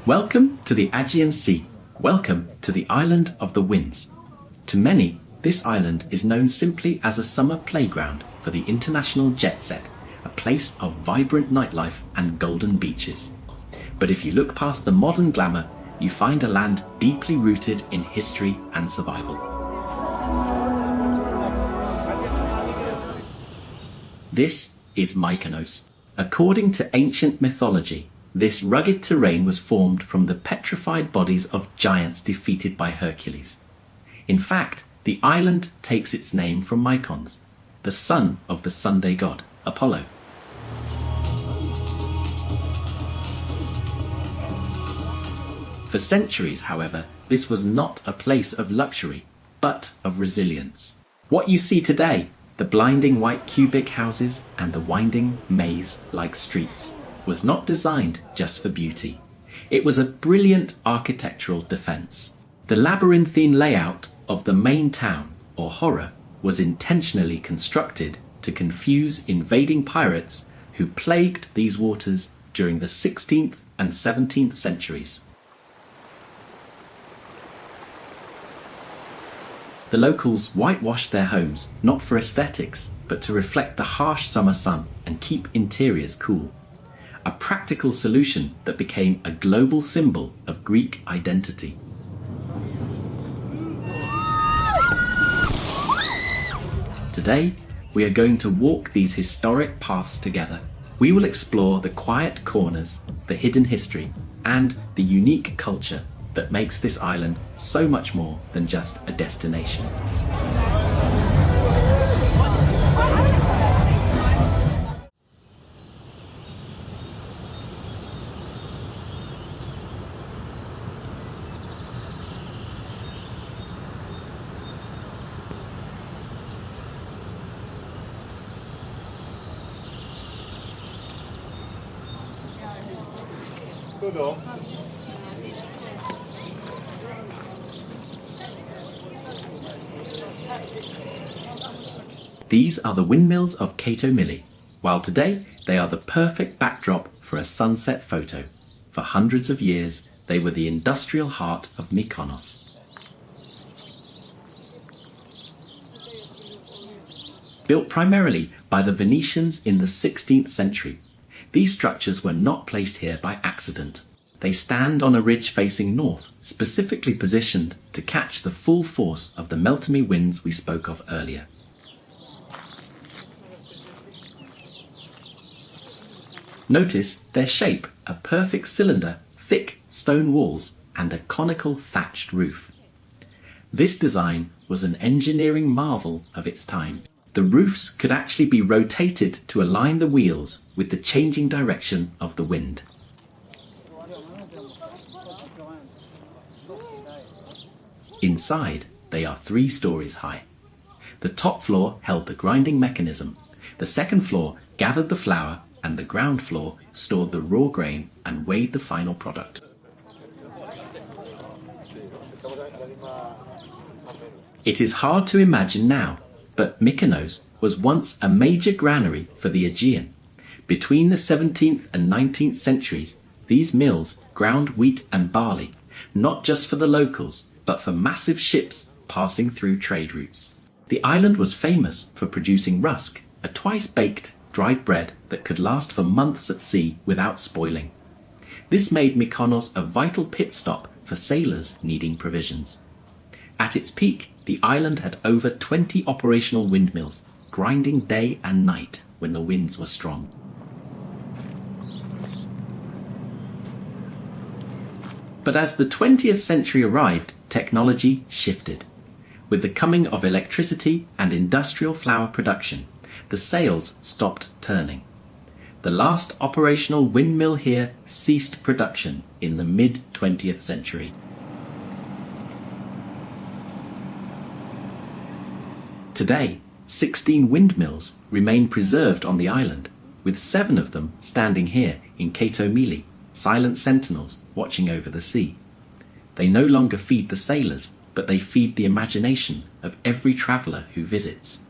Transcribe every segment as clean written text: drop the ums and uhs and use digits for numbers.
Welcome to the Aegean Sea. Welcome to the island of the winds. To many, this island is known simply as a summer playground for the international jet set, a place of vibrant nightlife and golden beaches. But if you look past the modern glamour, you find a land deeply rooted in history and survival. This is Mykonos. According to ancient mythology, this rugged terrain was formed from the petrified bodies of giants defeated by Hercules. In fact, the island takes its name from Mykonos, the son of the Sunday god, Apollo. For centuries, however, this was not a place of luxury, but of resilience. What you see today, the blinding white cubic houses and the winding maze-like streets, was not designed just for beauty. It was a brilliant architectural defense. The labyrinthine layout of the main town, or Chora, was intentionally constructed to confuse invading pirates who plagued these waters during the 16th and 17th centuries. The locals whitewashed their homes not for aesthetics, but to reflect the harsh summer sun and keep interiors cool. A practical solution that became a global symbol of Greek identity. Today, we are going to walk these historic paths together. We will explore the quiet corners, the hidden history, and the unique culture that makes this island so much more than just a destination. These are the windmills of Mykonos, while today they are the perfect backdrop for a sunset photo. For hundreds of years, they were the industrial heart of Mykonos. Built primarily by the Venetians in the 16th century, these structures were not placed here by accident. They stand on a ridge facing north, specifically positioned to catch the full force of the meltemi winds we spoke of earlier. Notice their shape, a perfect cylinder, thick stone walls, and a conical thatched roof. This design was an engineering marvel of its time. The roofs could actually be rotated to align the wheels with the changing direction of the wind. Inside, they are 3 stories high. The top floor held the grinding mechanism, the second floor gathered the flour, and the ground floor stored the raw grain and weighed the final product. It is hard to imagine now, but Mykonos was once a major granary for the Aegean. Between the 17th and 19th centuries, these mills ground wheat and barley, not just for the locals, but for massive ships passing through trade routes. The island was famous for producing rusk, a twice-baked dried bread that could last for months at sea without spoiling. This made Mykonos a vital pit stop for sailors needing provisions. At its peak, the island had over 20 operational windmills, grinding day and night when the winds were strong. But as the 20th century arrived, technology shifted. With the coming of electricity and industrial flour production, the sails stopped turning. The last operational windmill here ceased production in the mid-20th century. Today, 16 windmills remain preserved on the island, with 7 of them standing here in Mykonos, silent sentinels watching over the sea. They no longer feed the sailors, but they feed the imagination of every traveller who visits.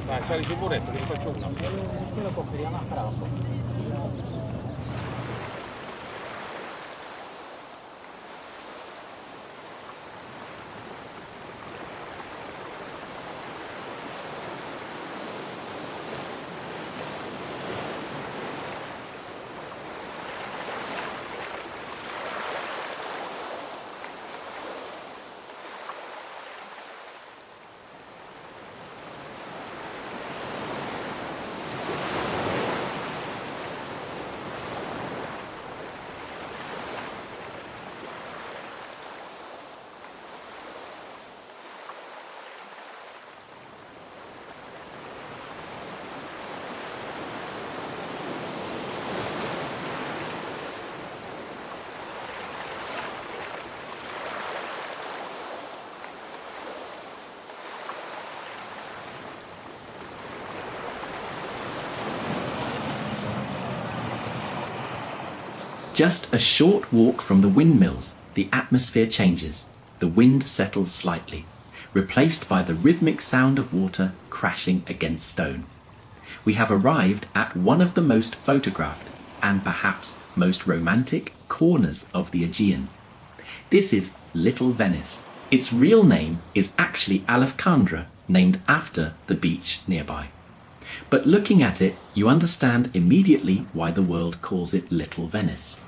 Dai, sali sul muretto che ti faccio una. Quello copriamo a troppo. Just a short walk from the windmills, the atmosphere changes. The wind settles slightly, replaced by the rhythmic sound of water crashing against stone. We have arrived at one of the most photographed and perhaps most romantic corners of the Aegean. This is Little Venice. Its real name is actually Alefkandra, named after the beach nearby. But looking at it, you understand immediately why the world calls it Little Venice.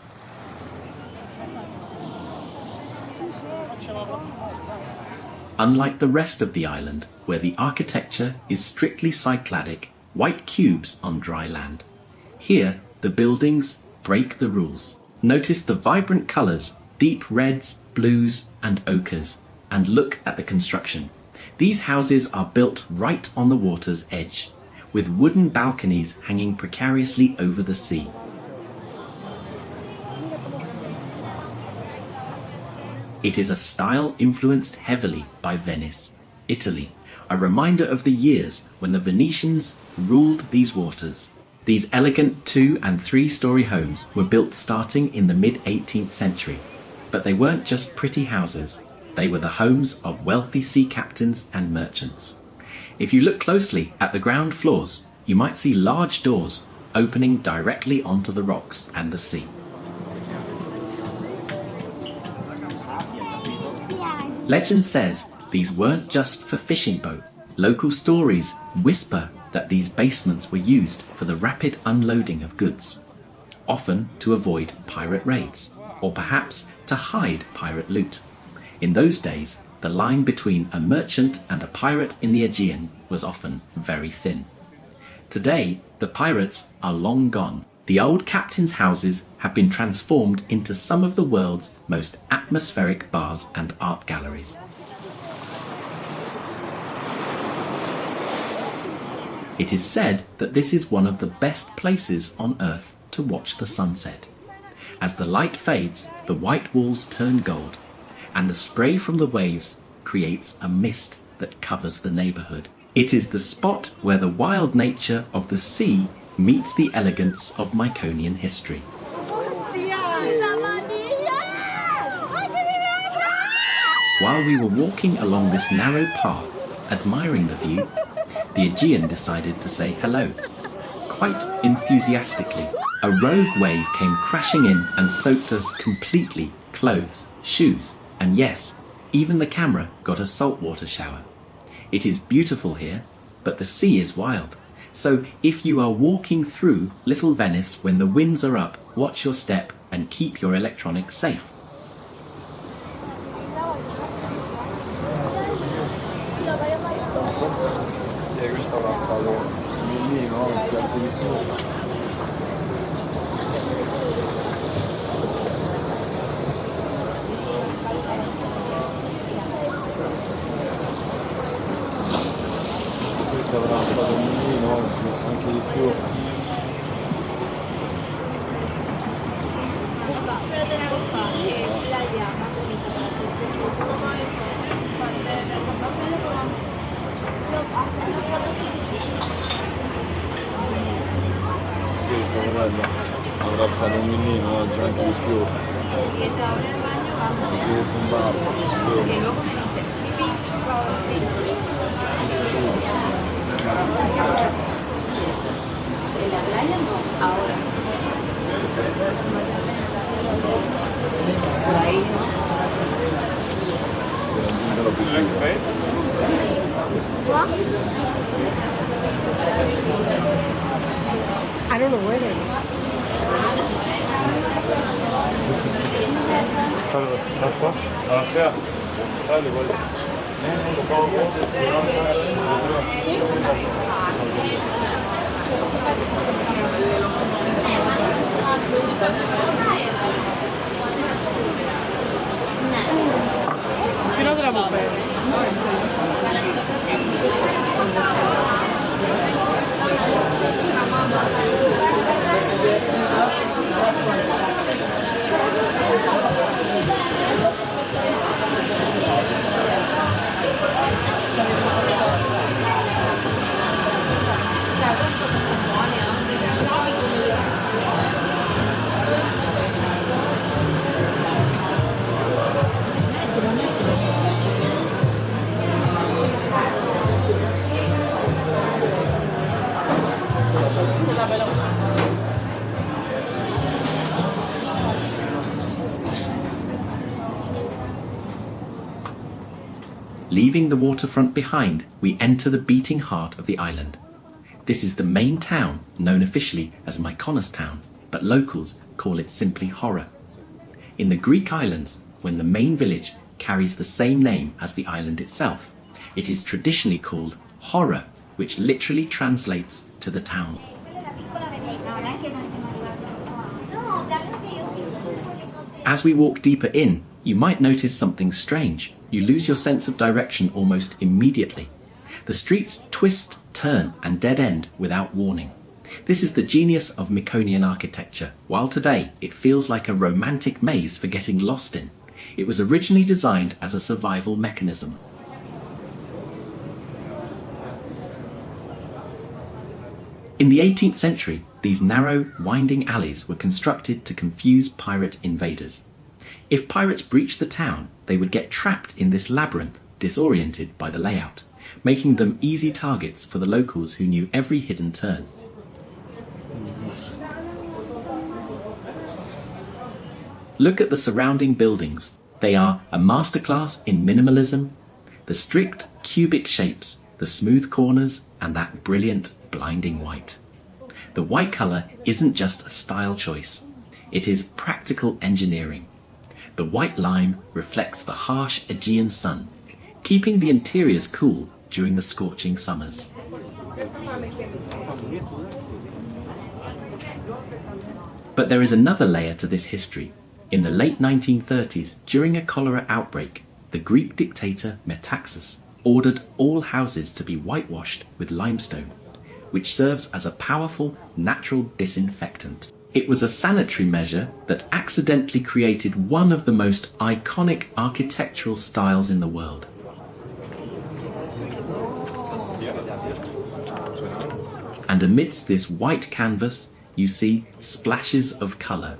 Unlike the rest of the island, where the architecture is strictly Cycladic, white cubes on dry land, here the buildings break the rules. Notice the vibrant colours, deep reds, blues and ochres, and look at the construction. These houses are built right on the water's edge, with wooden balconies hanging precariously over the sea. It is a style influenced heavily by Venice, Italy, a reminder of the years when the Venetians ruled these waters. These elegant 2- and 3-story homes were built starting in the mid-18th century, but they weren't just pretty houses, they were the homes of wealthy sea captains and merchants. If you look closely at the ground floors, you might see large doors opening directly onto the rocks and the sea. Legend says these weren't just for fishing boats. Local stories whisper that these basements were used for the rapid unloading of goods, often to avoid pirate raids, or perhaps to hide pirate loot. In those days, the line between a merchant and a pirate in the Aegean was often very thin. Today, the pirates are long gone. The old captains' houses have been transformed into some of the world's most atmospheric bars and art galleries. It is said that this is one of the best places on Earth to watch the sunset. As the light fades, the white walls turn gold, and the spray from the waves creates a mist that covers the neighborhood. It is the spot where the wild nature of the sea meets the elegance of Myconian history. While we were walking along this narrow path, admiring the view, the Aegean decided to say hello. Quite enthusiastically, a rogue wave came crashing in and soaked us completely, clothes, shoes, and yes, even the camera got a saltwater shower. It is beautiful here, but the sea is wild. So if you are walking through Little Venice when the winds are up, watch your step and keep your electronics safe. Avrà stato un minimo anche di più. Però tenevo qua che la diamo Questo guarda, avrà stato un minimo oggi anche di più. E luego me dice, pipì, sí. Nasıl? Asya. Hadi böyle. Leaving the waterfront behind, we enter the beating heart of the island. This is the main town, known officially as Mykonos Town, but locals call it simply Chora. In the Greek islands, when the main village carries the same name as the island itself, it is traditionally called Chora, which literally translates to the town. As we walk deeper in, you might notice something strange. You lose your sense of direction almost immediately. The streets twist, turn, and dead end without warning. This is the genius of Mykonoan architecture, while today it feels like a romantic maze for getting lost in. It was originally designed as a survival mechanism. In the 18th century, these narrow, winding alleys were constructed to confuse pirate invaders. If pirates breached the town, they would get trapped in this labyrinth, disoriented by the layout, making them easy targets for the locals who knew every hidden turn. Look at the surrounding buildings. They are a masterclass in minimalism, the strict cubic shapes, the smooth corners, and that brilliant, blinding white. The white colour isn't just a style choice, it is practical engineering. The white lime reflects the harsh Aegean sun, keeping the interiors cool during the scorching summers. But there is another layer to this history. In the late 1930s, during a cholera outbreak, the Greek dictator Metaxas ordered all houses to be whitewashed with limestone, which serves as a powerful natural disinfectant. It was a sanitary measure that accidentally created one of the most iconic architectural styles in the world. And amidst this white canvas, you see splashes of colour.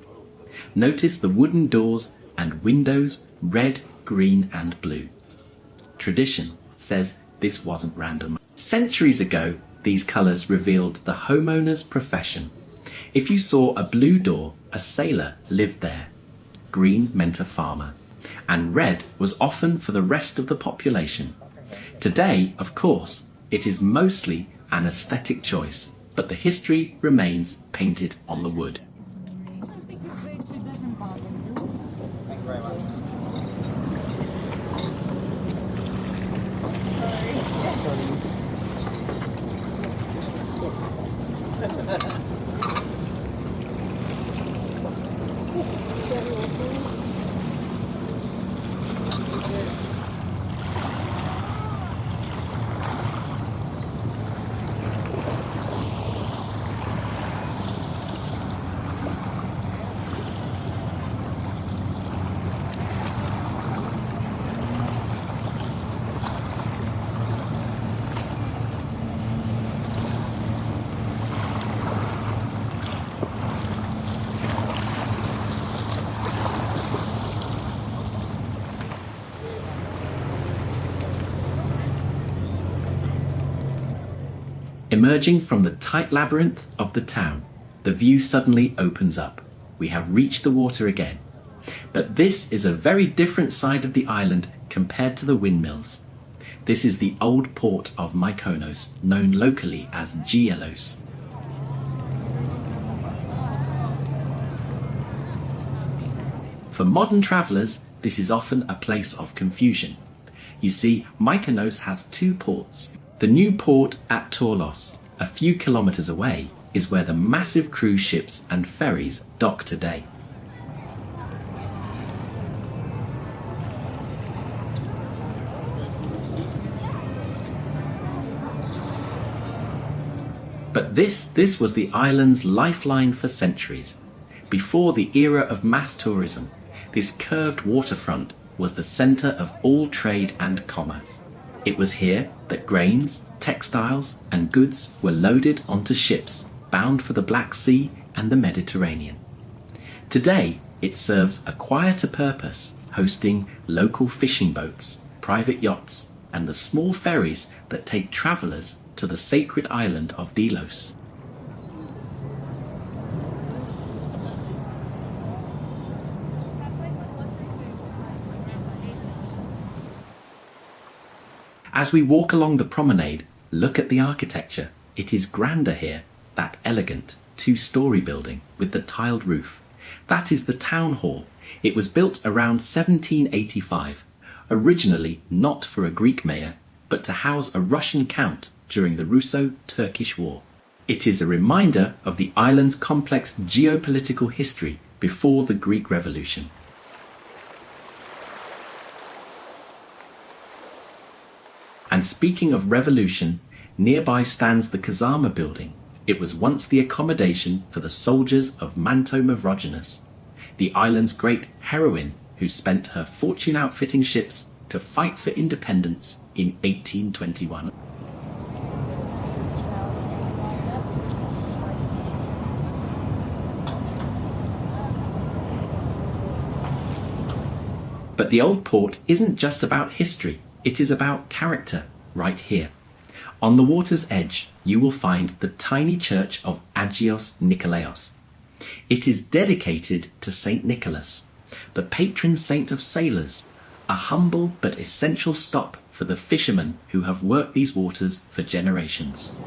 Notice the wooden doors and windows, red, green and blue. Tradition says this wasn't random. Centuries ago, these colours revealed the homeowner's profession. If you saw a blue door, a sailor lived there. Green meant a farmer. And red was often for the rest of the population. Today, of course, it is mostly an aesthetic choice, but the history remains painted on the wood. Emerging from the tight labyrinth of the town, the view suddenly opens up. We have reached the water again. But this is a very different side of the island compared to the windmills. This is the old port of Mykonos, known locally as Gialos. For modern travellers, this is often a place of confusion. You see, Mykonos has two ports. The new port at Torlos, a few kilometres away, is where the massive cruise ships and ferries dock today. But this was the island's lifeline for centuries. Before the era of mass tourism, this curved waterfront was the centre of all trade and commerce. It was here that grains, textiles and goods were loaded onto ships bound for the Black Sea and the Mediterranean. Today, it serves a quieter purpose, hosting local fishing boats, private yachts and the small ferries that take travellers to the sacred island of Gialos. As we walk along the promenade, look at the architecture. It is grander here, that elegant two-storey building with the tiled roof. That is the town hall. It was built around 1785, originally not for a Greek mayor, but to house a Russian count during the Russo-Turkish War. It is a reminder of the island's complex geopolitical history before the Greek Revolution. And speaking of revolution, nearby stands the Kazama building. It was once the accommodation for the soldiers of Manto Mavroginas, the island's great heroine who spent her fortune outfitting ships to fight for independence in 1821. But the Old Port isn't just about history, it is about character right here. On the water's edge, you will find the tiny church of Agios Nikolaos. It is dedicated to Saint Nicholas, the patron saint of sailors, a humble but essential stop for the fishermen who have worked these waters for generations.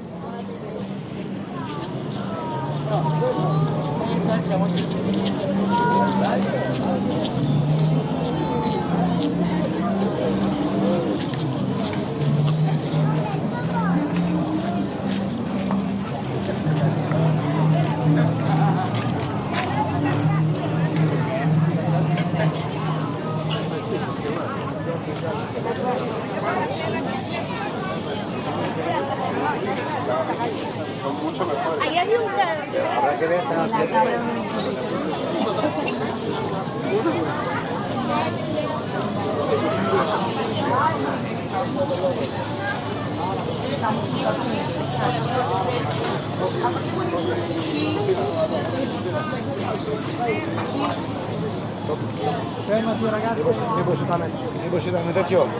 Fermati ragazzi, Ripositamente, attenzione.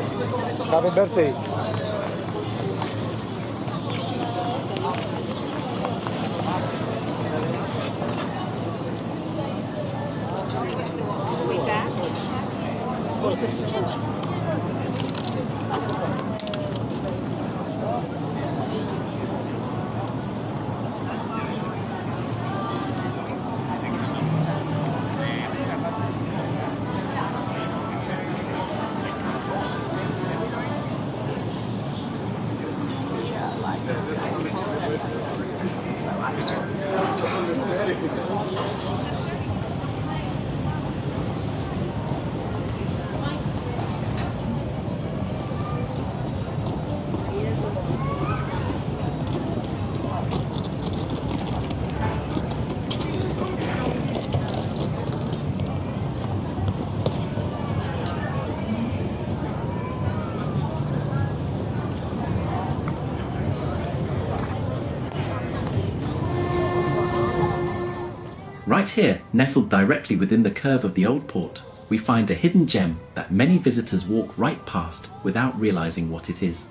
Happy birthday. Right here, nestled directly within the curve of the Old Port, we find a hidden gem that many visitors walk right past without realising what it is.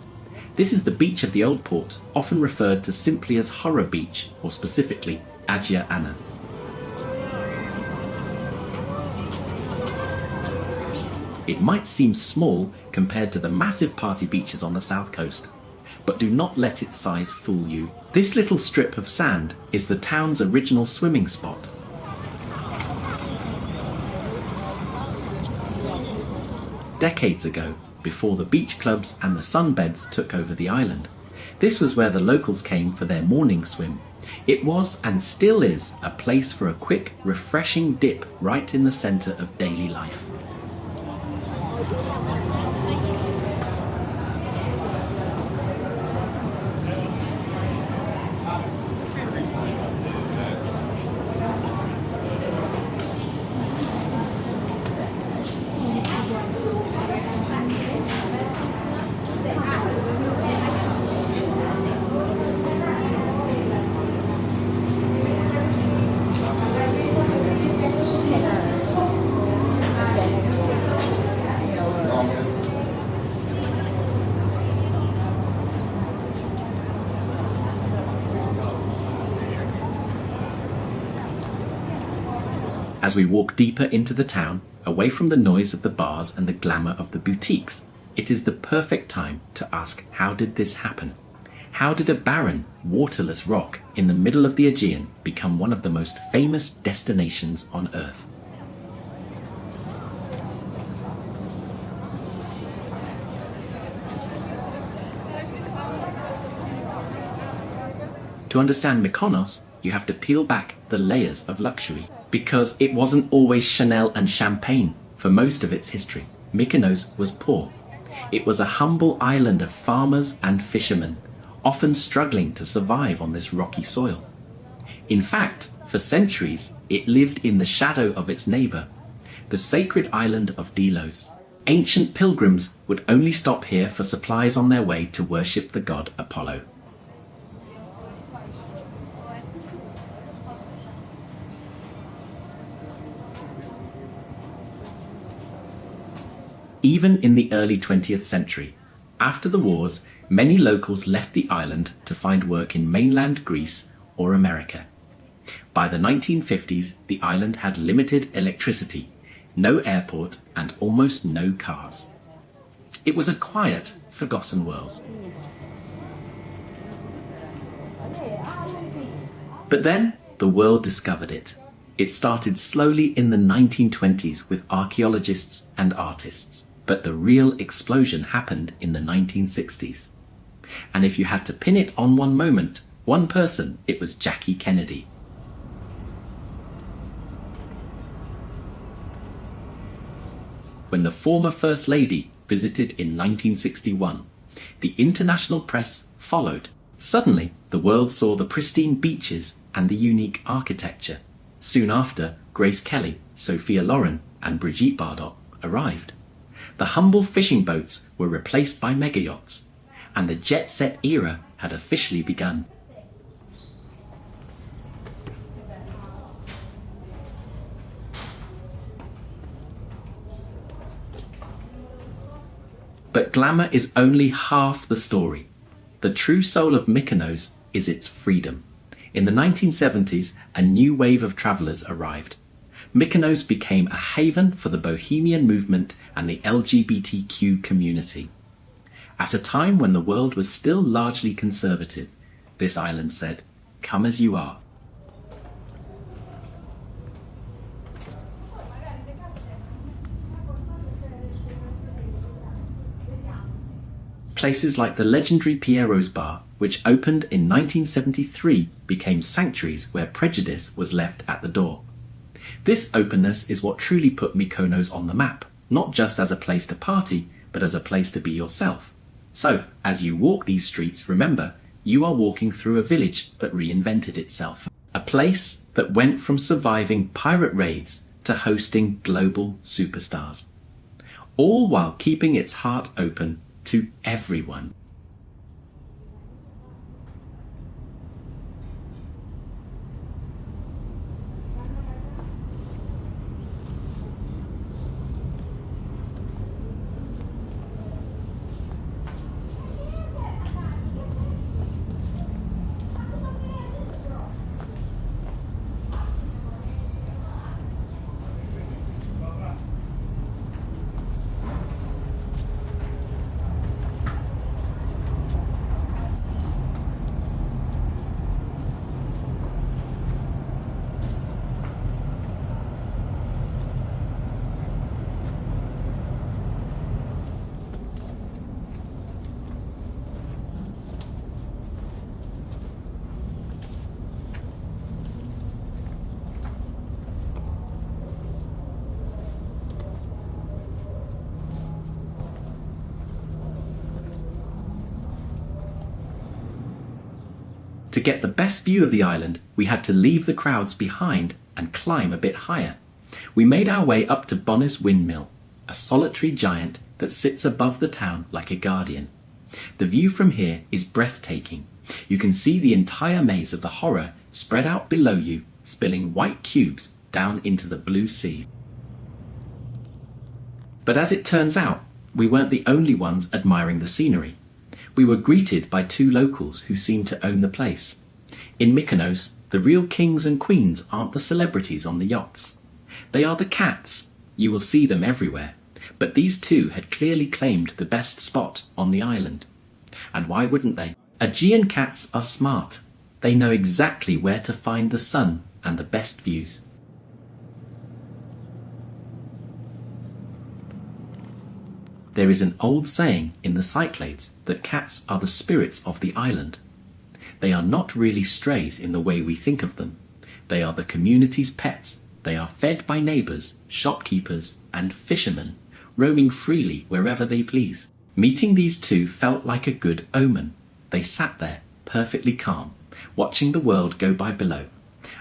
This is the beach of the Old Port, often referred to simply as Chora Beach, or specifically Agia Anna. It might seem small compared to the massive party beaches on the south coast, but do not let its size fool you. This little strip of sand is the town's original swimming spot. decades ago, before the beach clubs and the sunbeds took over the island. This was where the locals came for their morning swim. It was and still is a place for a quick, refreshing dip right in the centre of daily life. As we walk deeper into the town, away from the noise of the bars and the glamour of the boutiques, it is the perfect time to ask, how did this happen? How did a barren, waterless rock in the middle of the Aegean become one of the most famous destinations on Earth? To understand Mykonos, you have to peel back the layers of luxury, because it wasn't always Chanel and champagne. For most of its history, Mykonos was poor. It was a humble island of farmers and fishermen, often struggling to survive on this rocky soil. In fact, for centuries, it lived in the shadow of its neighbour, the sacred island of Gialos. Ancient pilgrims would only stop here for supplies on their way to worship the god Apollo. Even in the early 20th century, after the wars, many locals left the island to find work in mainland Greece or America. By the 1950s, the island had limited electricity, no airport, and almost no cars. It was a quiet, forgotten world. But then, the world discovered it. It started slowly in the 1920s with archaeologists and artists. But the real explosion happened in the 1960s. And if you had to pin it on one moment, one person, it was Jackie Kennedy. When the former First Lady visited in 1961, the international press followed. Suddenly, the world saw the pristine beaches and the unique architecture. Soon after, Grace Kelly, Sophia Loren, and Brigitte Bardot arrived. The humble fishing boats were replaced by mega yachts, and the jet-set era had officially begun. But glamour is only half the story. The true soul of Mykonos is its freedom. In the 1970s, a new wave of travellers arrived. Mykonos became a haven for the bohemian movement and the LGBTQ community. At a time when the world was still largely conservative, this island said, "Come as you are." Places like the legendary Piero's Bar, which opened in 1973, became sanctuaries where prejudice was left at the door. This openness is what truly put Mykonos on the map, not just as a place to party, but as a place to be yourself. So, as you walk these streets, remember, you are walking through a village that reinvented itself. A place that went from surviving pirate raids to hosting global superstars. All while keeping its heart open to everyone. To get the best view of the island, we had to leave the crowds behind and climb a bit higher. We made our way up to Bonner's Windmill, a solitary giant that sits above the town like a guardian. The view from here is breathtaking. You can see the entire maze of the horror spread out below you, spilling white cubes down into the blue sea. But as it turns out, we weren't the only ones admiring the scenery. We were greeted by two locals who seemed to own the place. In Mykonos, the real kings and queens aren't the celebrities on the yachts. They are the cats. You will see them everywhere. But these two had clearly claimed the best spot on the island. And why wouldn't they? Aegean cats are smart. They know exactly where to find the sun and the best views. There is an old saying in the Cyclades that cats are the spirits of the island. They are not really strays in the way we think of them. They are the community's pets. They are fed by neighbours, shopkeepers, and fishermen, roaming freely wherever they please. Meeting these two felt like a good omen. They sat there, perfectly calm, watching the world go by below.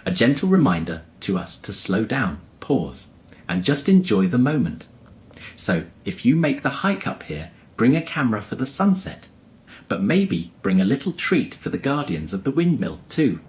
A gentle reminder to us to slow down, pause, and just enjoy the moment. So, if you make the hike up here, bring a camera for the sunset. But maybe bring a little treat for the guardians of the windmill too.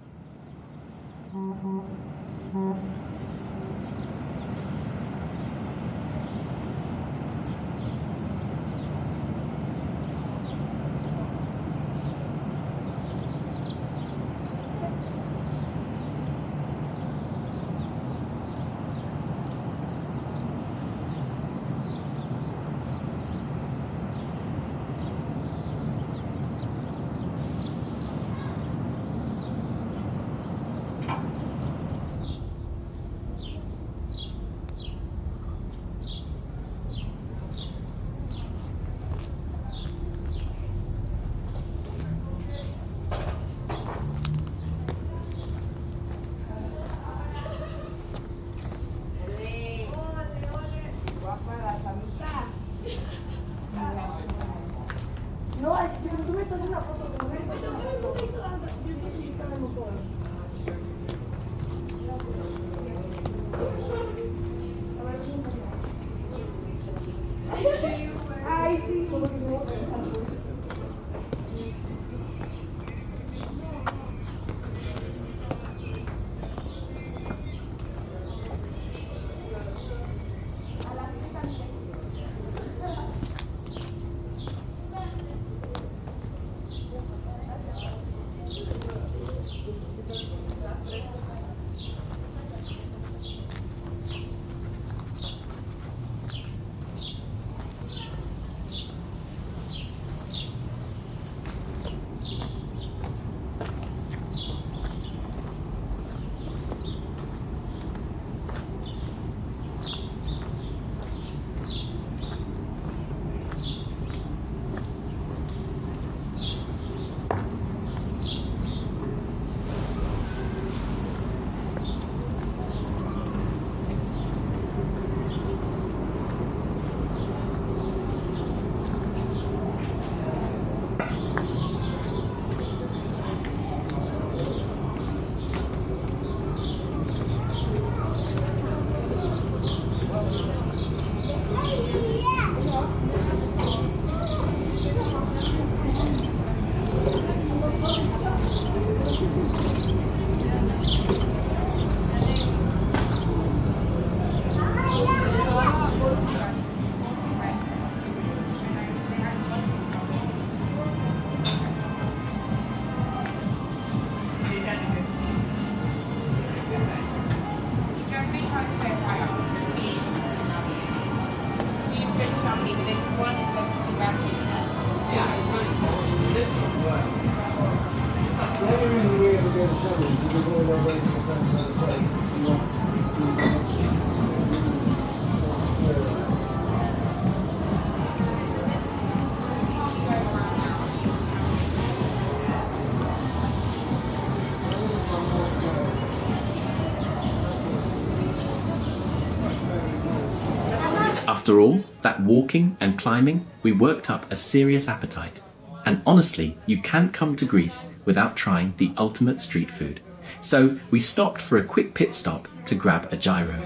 After all that walking and climbing, we worked up a serious appetite. And honestly, you can't come to Greece without trying the ultimate street food. So we stopped for a quick pit stop to grab a gyro.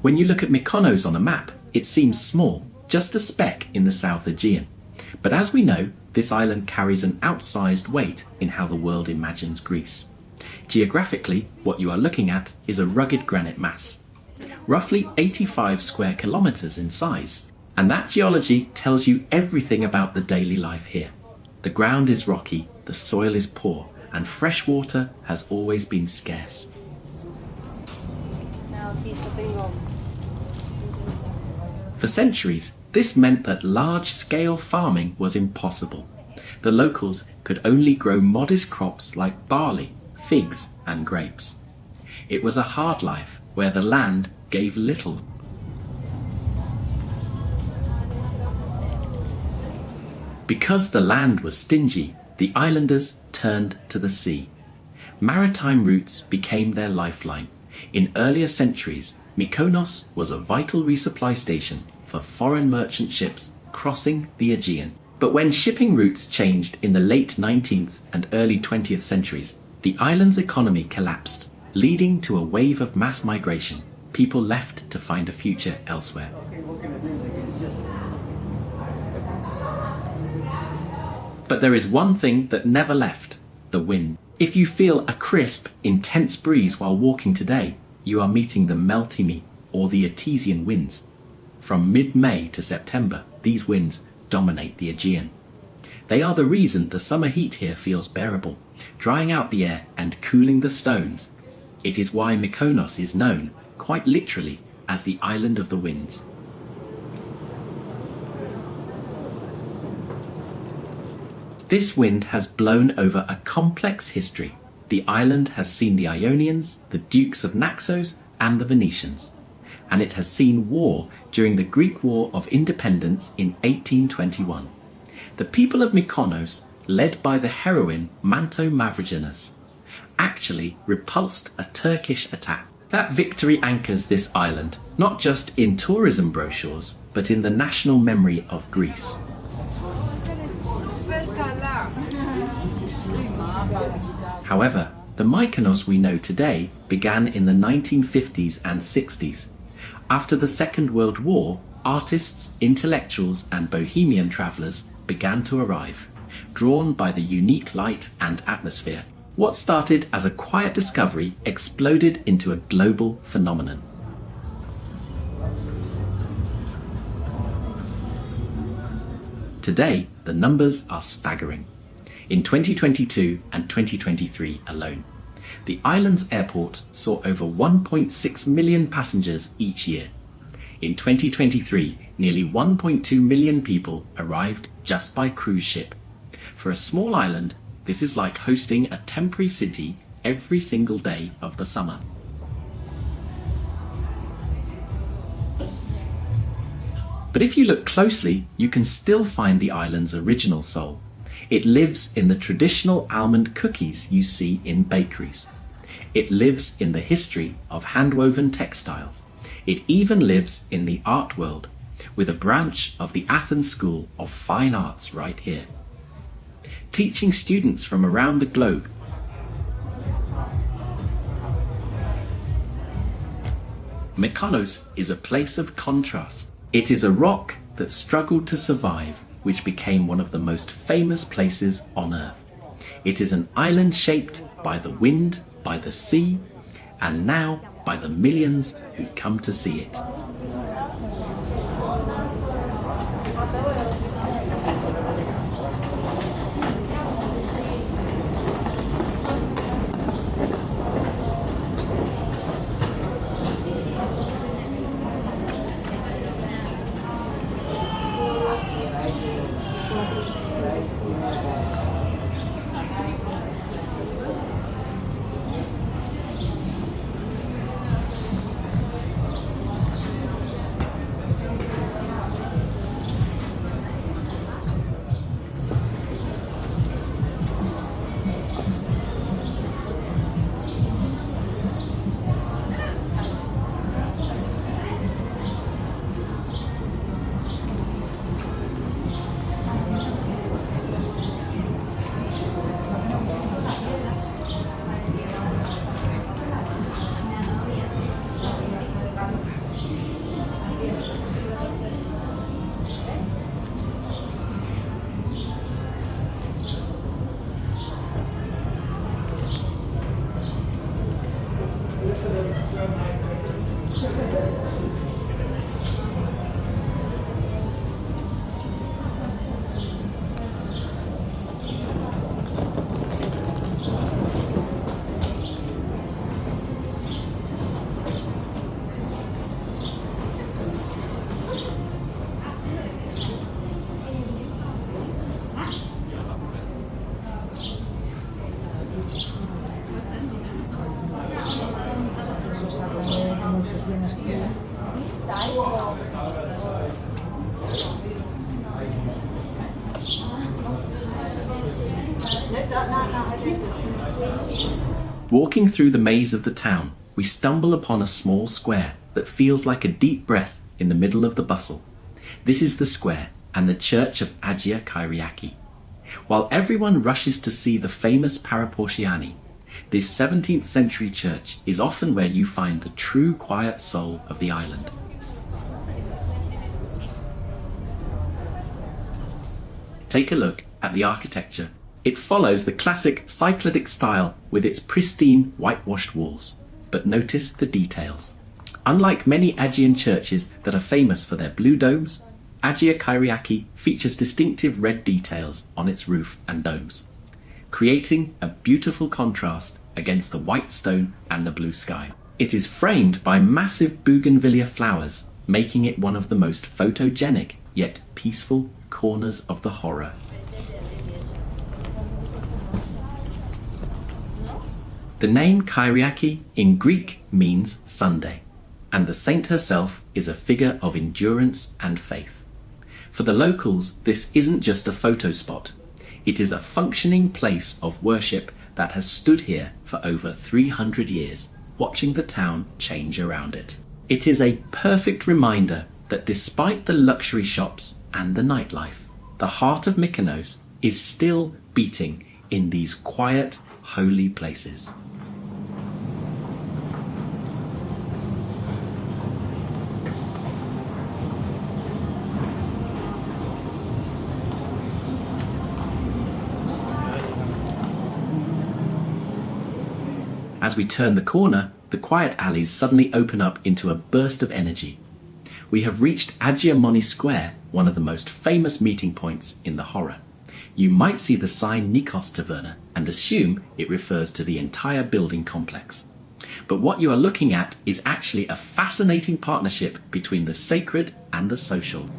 When you look at Mykonos on a map, it seems small, just a speck in the South Aegean. But as we know, this island carries an outsized weight in how the world imagines Greece. Geographically, what you are looking at is a rugged granite mass, roughly 85 square kilometers in size. And that geology tells you everything about the daily life here. The ground is rocky, the soil is poor, and fresh water has always been scarce. For centuries, this meant that large-scale farming was impossible. The locals could only grow modest crops like barley, figs, and grapes. It was a hard life where the land gave little. Because the land was stingy, the islanders turned to the sea. Maritime routes became their lifeline. In earlier centuries, Mykonos was a vital resupply station for foreign merchant ships crossing the Aegean. But when shipping routes changed in the late 19th and early 20th centuries, the island's economy collapsed, leading to a wave of mass migration. People left to find a future elsewhere. But there is one thing that never left: the wind. If you feel a crisp, intense breeze while walking today, you are meeting the Meltimi, or the Etesian winds. From mid-May to September, these winds dominate the Aegean. They are the reason the summer heat here feels bearable, drying out the air and cooling the stones. It is why Mykonos is known, quite literally, as the Island of the Winds. This wind has blown over a complex history. The island has seen the Ionians, the Dukes of Naxos, and the Venetians. And it has seen war during the Greek War of Independence in 1821. The people of Mykonos, led by the heroine Manto Mavrogianus, actually repulsed a Turkish attack. That victory anchors this island, not just in tourism brochures, but in the national memory of Greece. However, the Mykonos we know today began in the 1950s and 60s. After the Second World War, artists, intellectuals, and bohemian travellers began to arrive, drawn by the unique light and atmosphere. What started as a quiet discovery exploded into a global phenomenon. Today, the numbers are staggering. In 2022 and 2023 alone, the island's airport saw over 1.6 million passengers each year. In 2023, nearly 1.2 million people arrived just by cruise ship. For a small island, this is like hosting a temporary city every single day of the summer. But if you look closely, you can still find the island's original soul. It lives in the traditional almond cookies you see in bakeries. It lives in the history of hand-woven textiles. It even lives in the art world, with a branch of the Athens School of Fine Arts right here, teaching students from around the globe. Mykonos is a place of contrast. It is a rock that struggled to survive, which became one of the most famous places on Earth. It is an island shaped by the wind, by the sea, and now by the millions who come to see it. Walking through the maze of the town, we stumble upon a small square that feels like a deep breath in the middle of the bustle. This is the square and the church of Agia Kyriaki. While everyone rushes to see the famous Paraportiani, this 17th century church is often where you find the true quiet soul of the island. Take a look at the architecture. It follows the classic Cycladic style with its pristine whitewashed walls. But notice the details. Unlike many Aegean churches that are famous for their blue domes, Agia Kyriaki features distinctive red details on its roof and domes, creating a beautiful contrast against the white stone and the blue sky. It is framed by massive bougainvillea flowers, making it one of the most photogenic yet peaceful corners of the Chora. The name Kyriaki in Greek means Sunday, and the saint herself is a figure of endurance and faith. For the locals, this isn't just a photo spot. It is a functioning place of worship that has stood here for over 300 years, watching the town change around it. It is a perfect reminder that despite the luxury shops and the nightlife, the heart of Mykonos is still beating in these quiet, holy places. As we turn the corner, the quiet alleys suddenly open up into a burst of energy. We have reached Agia Moni Square, one of the most famous meeting points in the Chora. You might see the sign Nikos Taverna and assume it refers to the entire building complex. But what you are looking at is actually a fascinating partnership between the sacred and the social.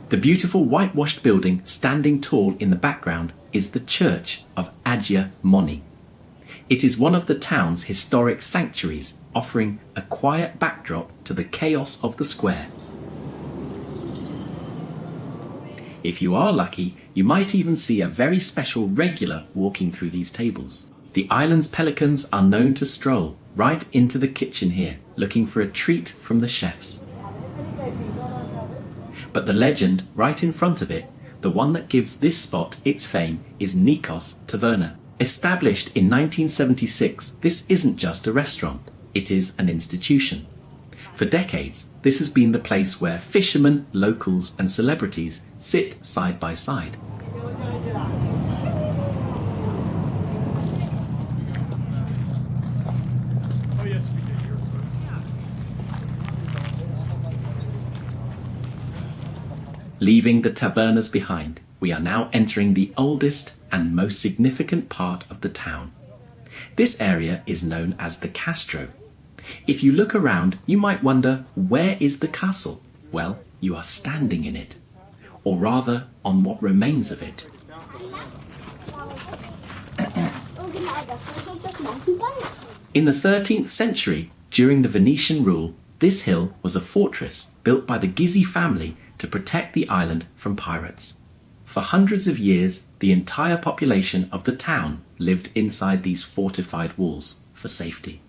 The beautiful whitewashed building standing tall in the background is the Church of Agia Moni. It is one of the town's historic sanctuaries, offering a quiet backdrop to the chaos of the square. If you are lucky, you might even see a very special regular walking through these tables. The island's pelicans are known to stroll right into the kitchen here, looking for a treat from the chefs. But the legend right in front of it, the one that gives this spot its fame, is Nikos Taverna. Established in 1976, this isn't just a restaurant, it is an institution. For decades, this has been the place where fishermen, locals and celebrities sit side by side. Leaving the tavernas behind, we are now entering the oldest and most significant part of the town. This area is known as the Castro. If you look around, you might wonder, where is the castle? Well, you are standing in it, or rather, on what remains of it. In the 13th century, during the Venetian rule, this hill was a fortress built by the Gizzi family to protect the island from pirates. For hundreds of years, the entire population of the town lived inside these fortified walls for safety.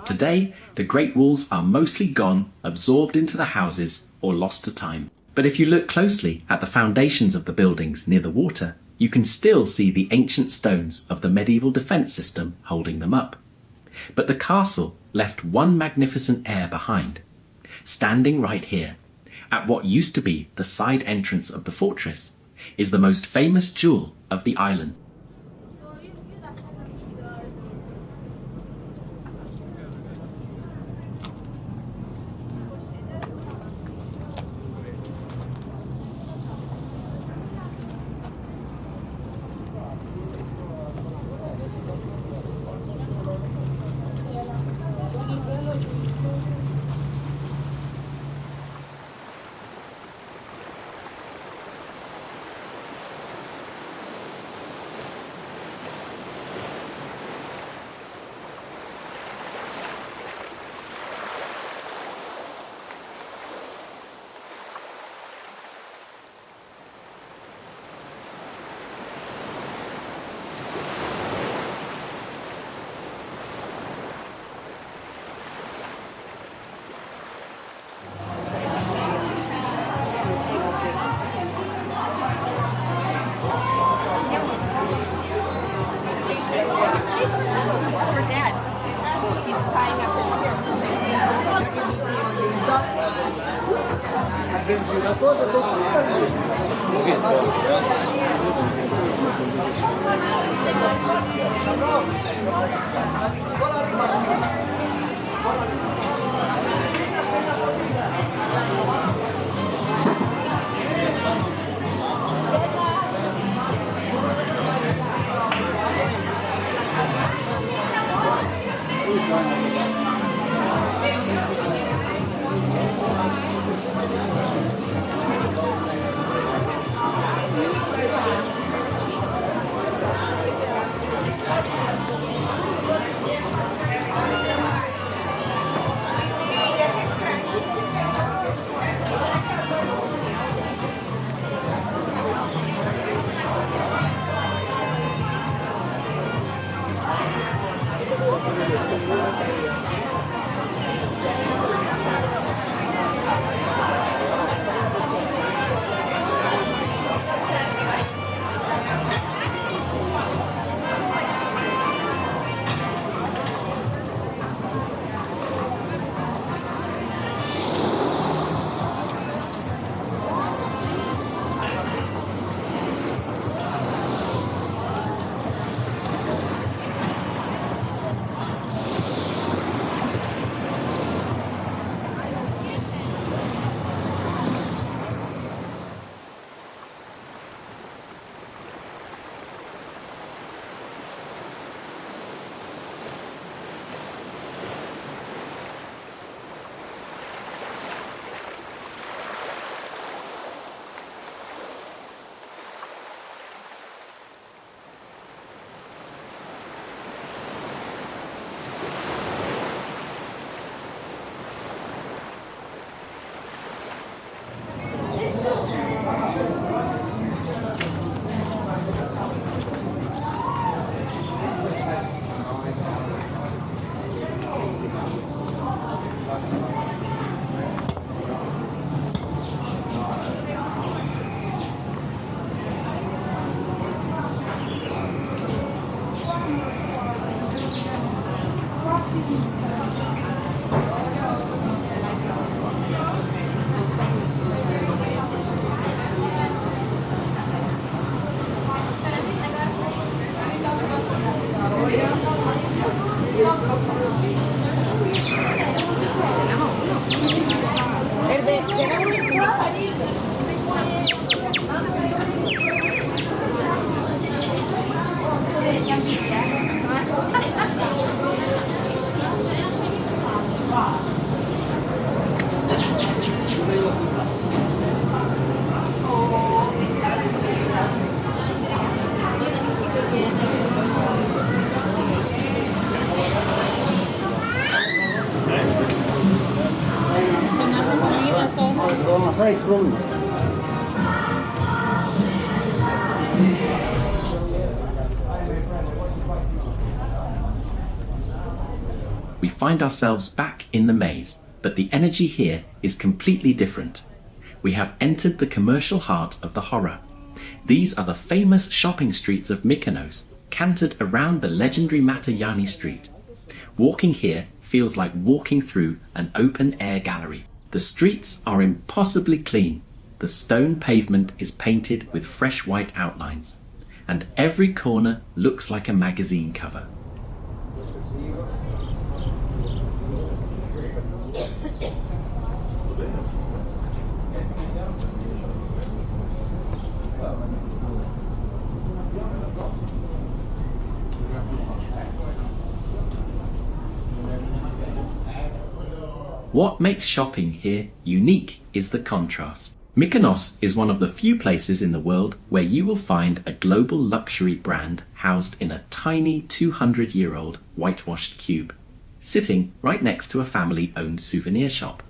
Today, the Great Walls are mostly gone, absorbed into the houses, or lost to time. But if you look closely at the foundations of the buildings near the water, you can still see the ancient stones of the medieval defence system holding them up. But the castle left one magnificent heir behind. Standing right here, at what used to be the side entrance of the fortress, is the most famous jewel of the island. We find ourselves back in the maze, but the energy here is completely different. We have entered the commercial heart of the Chora. These are the famous shopping streets of Mykonos, cantered around the legendary Matayani street. Walking here feels like walking through an open-air gallery. The streets are impossibly clean. The stone pavement is painted with fresh white outlines, and every corner looks like a magazine cover. What makes shopping here unique is the contrast. Mykonos is one of the few places in the world where you will find a global luxury brand housed in a tiny 200-year-old whitewashed cube, sitting right next to a family-owned souvenir shop.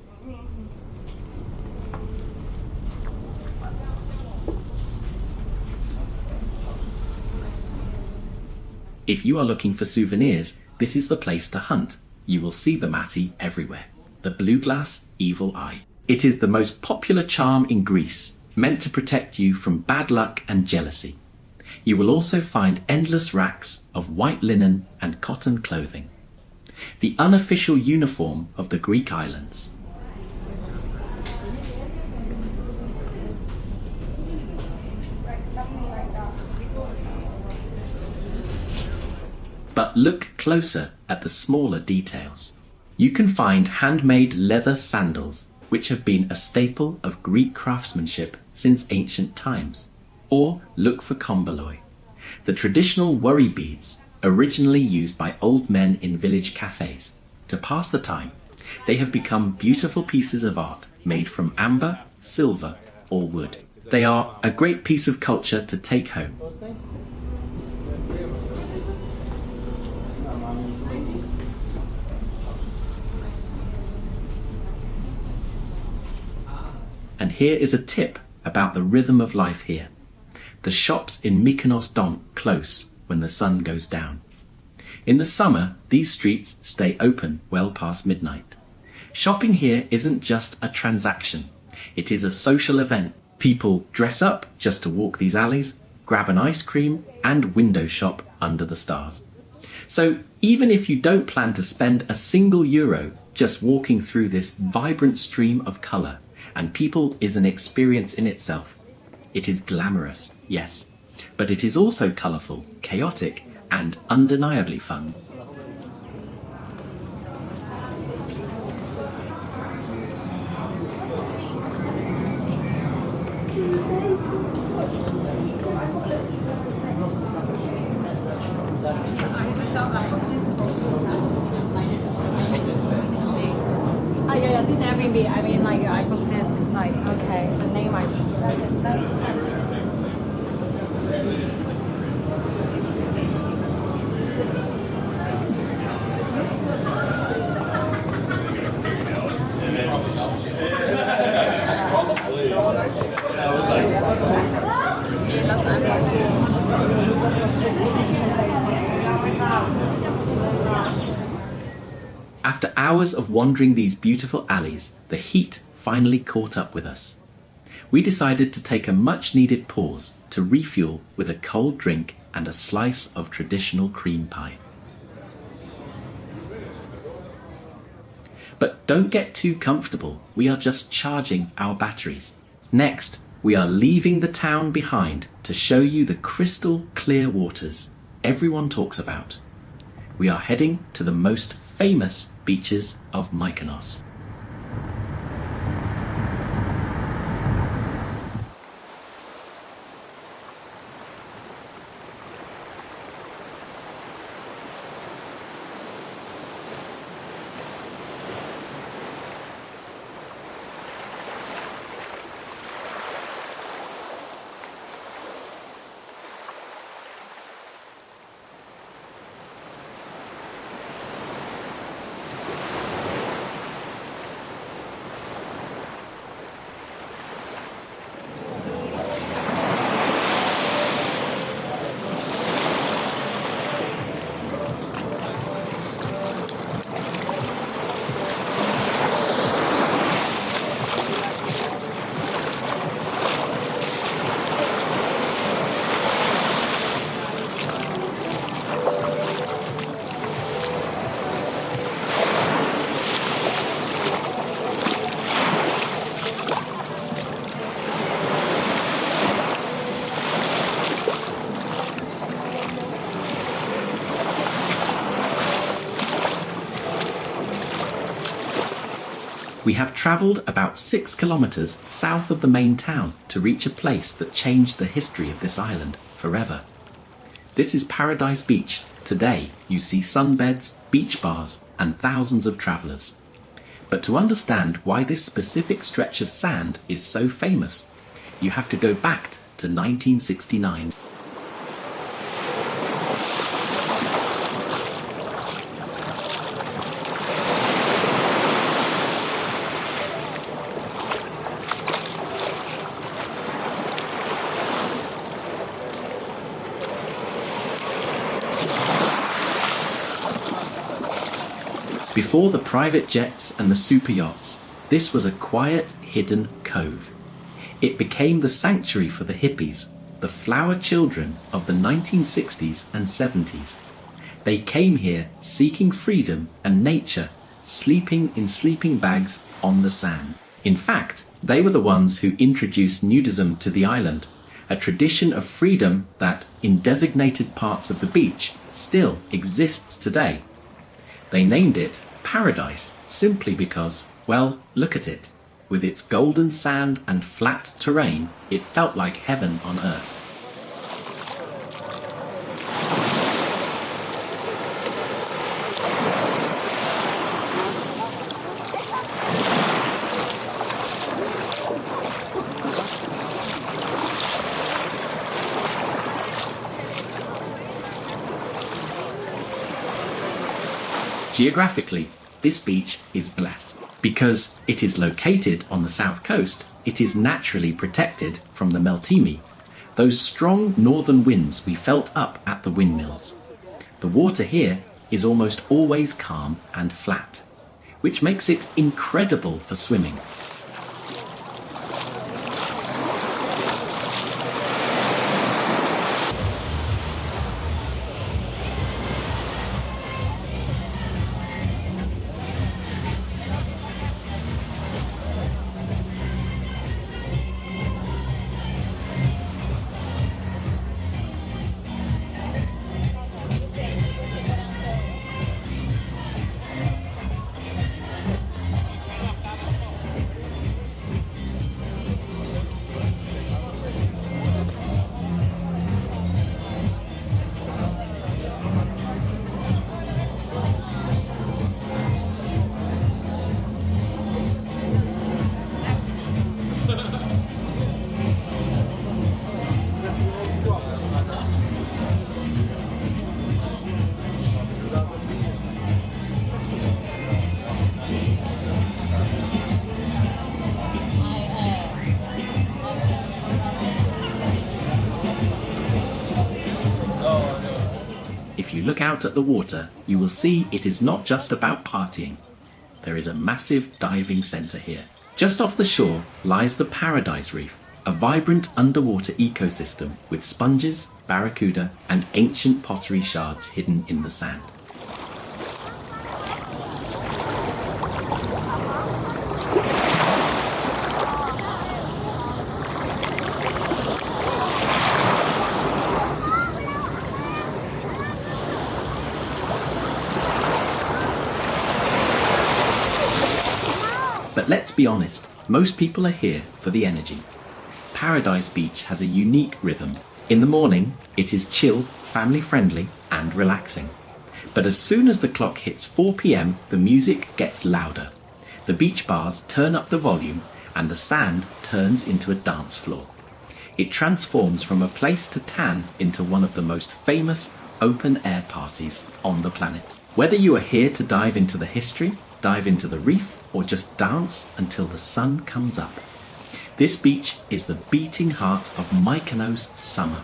If you are looking for souvenirs, this is the place to hunt. You will see the Mati everywhere. The blue glass evil eye. It is the most popular charm in Greece, meant to protect you from bad luck and jealousy. You will also find endless racks of white linen and cotton clothing, the unofficial uniform of the Greek islands. But look closer at the smaller details. You can find handmade leather sandals, which have been a staple of Greek craftsmanship since ancient times. Or look for komboloi, the traditional worry beads originally used by old men in village cafes. To pass the time, they have become beautiful pieces of art made from amber, silver, or wood. They are a great piece of culture to take home. And here is a tip about the rhythm of life here. The shops in Mykonos don't close when the sun goes down. In the summer, these streets stay open well past midnight. Shopping here isn't just a transaction. It is a social event. People dress up just to walk these alleys, grab an ice cream, and window shop under the stars. So even if you don't plan to spend a single euro just walking through this vibrant stream of colour, and people is an experience in itself. It is glamorous, yes, but it is also colourful, chaotic, and undeniably fun. Yeah, this Airbnb. I mean, like, I booked this night. Okay, the name I. After hours of wandering these beautiful alleys, the heat finally caught up with us. We decided to take a much-needed pause to refuel with a cold drink and a slice of traditional cream pie. But don't get too comfortable, we are just charging our batteries. Next, we are leaving the town behind to show you the crystal clear waters everyone talks about. We are heading to the most famous beaches of Mykonos. We have travelled about 6 kilometres south of the main town to reach a place that changed the history of this island forever. This is Paradise Beach. Today you see sunbeds, beach bars and thousands of travellers. But to understand why this specific stretch of sand is so famous, you have to go back to 1969. Before the private jets and the super yachts, this was a quiet, hidden cove. It became the sanctuary for the hippies, the flower children of the 1960s and 70s. They came here seeking freedom and nature, sleeping in sleeping bags on the sand. In fact, they were the ones who introduced nudism to the island, a tradition of freedom that, in designated parts of the beach, still exists today. They named it Paradise simply because, well, look at it. With its golden sand and flat terrain, it felt like heaven on earth. Geographically, this beach is blessed. Because it is located on the south coast, it is naturally protected from the Meltemi, those strong northern winds we felt up at the windmills. The water here is almost always calm and flat, which makes it incredible for swimming. If you look out at the water, you will see it is not just about partying. There is a massive diving centre here. Just off the shore lies the Paradise Reef, a vibrant underwater ecosystem with sponges, barracuda, and ancient pottery shards hidden in the sand. But let's be honest, most people are here for the energy. Paradise Beach has a unique rhythm. In the morning, it is chill, family-friendly, and relaxing. But as soon as the clock hits 4 p.m, the music gets louder. The beach bars turn up the volume, and the sand turns into a dance floor. It transforms from a place to tan into one of the most famous open-air parties on the planet. Whether you are here to dive into the history, dive into the reef, or just dance until the sun comes up, this beach is the beating heart of Mykonos summer.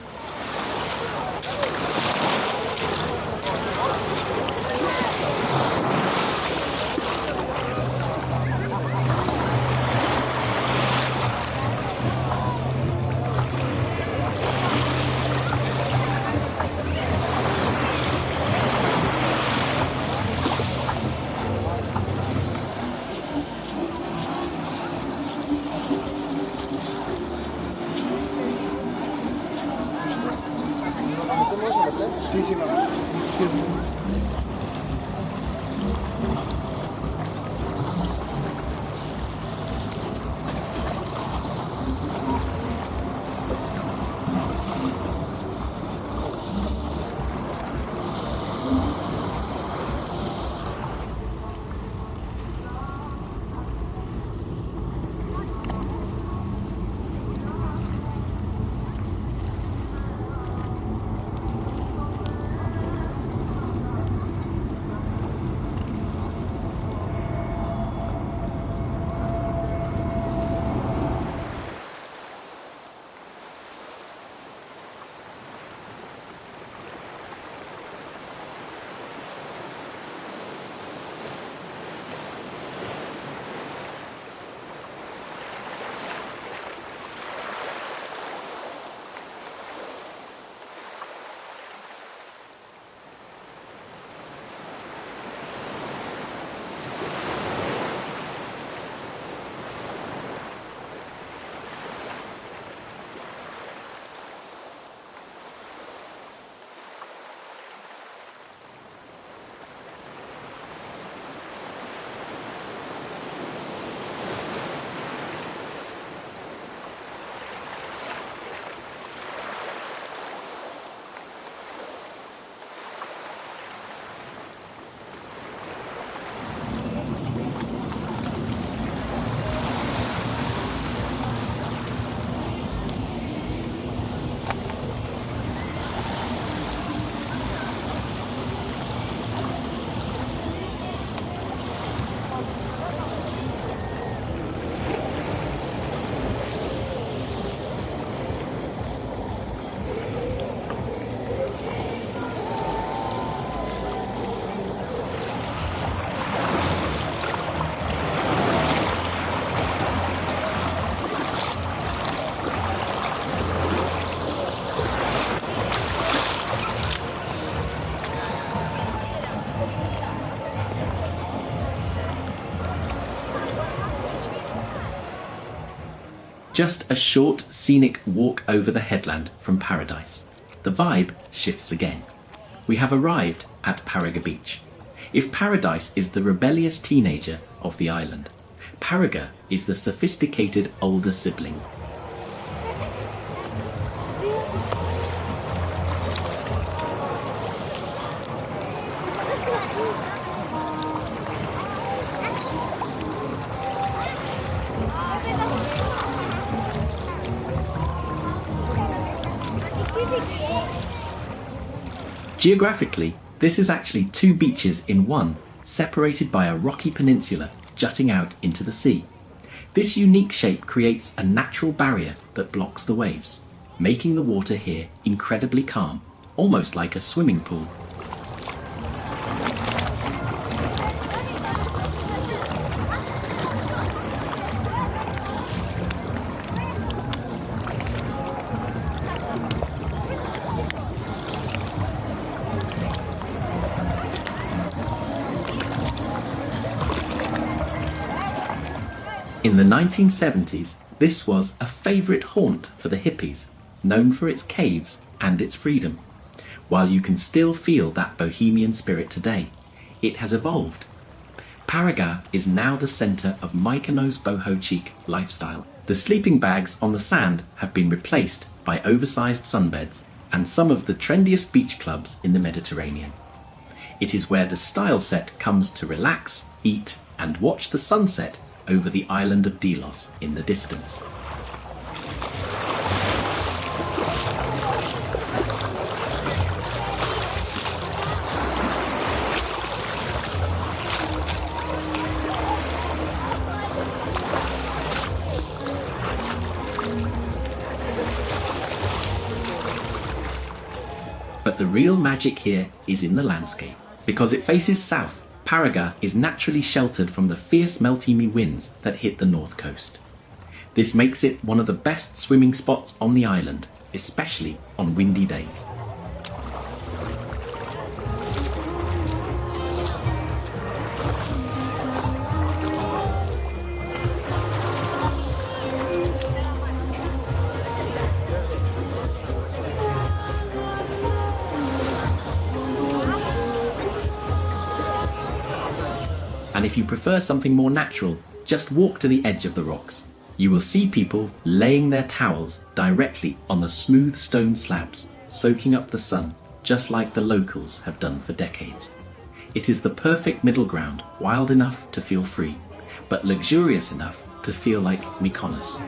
Just a short, scenic walk over the headland from Paradise. The vibe shifts again. We have arrived at Paraga Beach. If Paradise is the rebellious teenager of the island, Paraga is the sophisticated older sibling. Geographically, this is actually two beaches in one, separated by a rocky peninsula jutting out into the sea. This unique shape creates a natural barrier that blocks the waves, making the water here incredibly calm, almost like a swimming pool. In the 1970s, this was a favourite haunt for the hippies, known for its caves and its freedom. While you can still feel that bohemian spirit today, it has evolved. Paraga is now the centre of Mykonos boho chic lifestyle. The sleeping bags on the sand have been replaced by oversized sunbeds and some of the trendiest beach clubs in the Mediterranean. It is where the style set comes to relax, eat and watch the sunset over the island of Gialos in the distance. But the real magic here is in the landscape. Because it faces south, Paraga is naturally sheltered from the fierce melty winds that hit the north coast. This makes it one of the best swimming spots on the island, especially on windy days. And if you prefer something more natural, just walk to the edge of the rocks. You will see people laying their towels directly on the smooth stone slabs, soaking up the sun, just like the locals have done for decades. It is the perfect middle ground, wild enough to feel free, but luxurious enough to feel like Mykonos.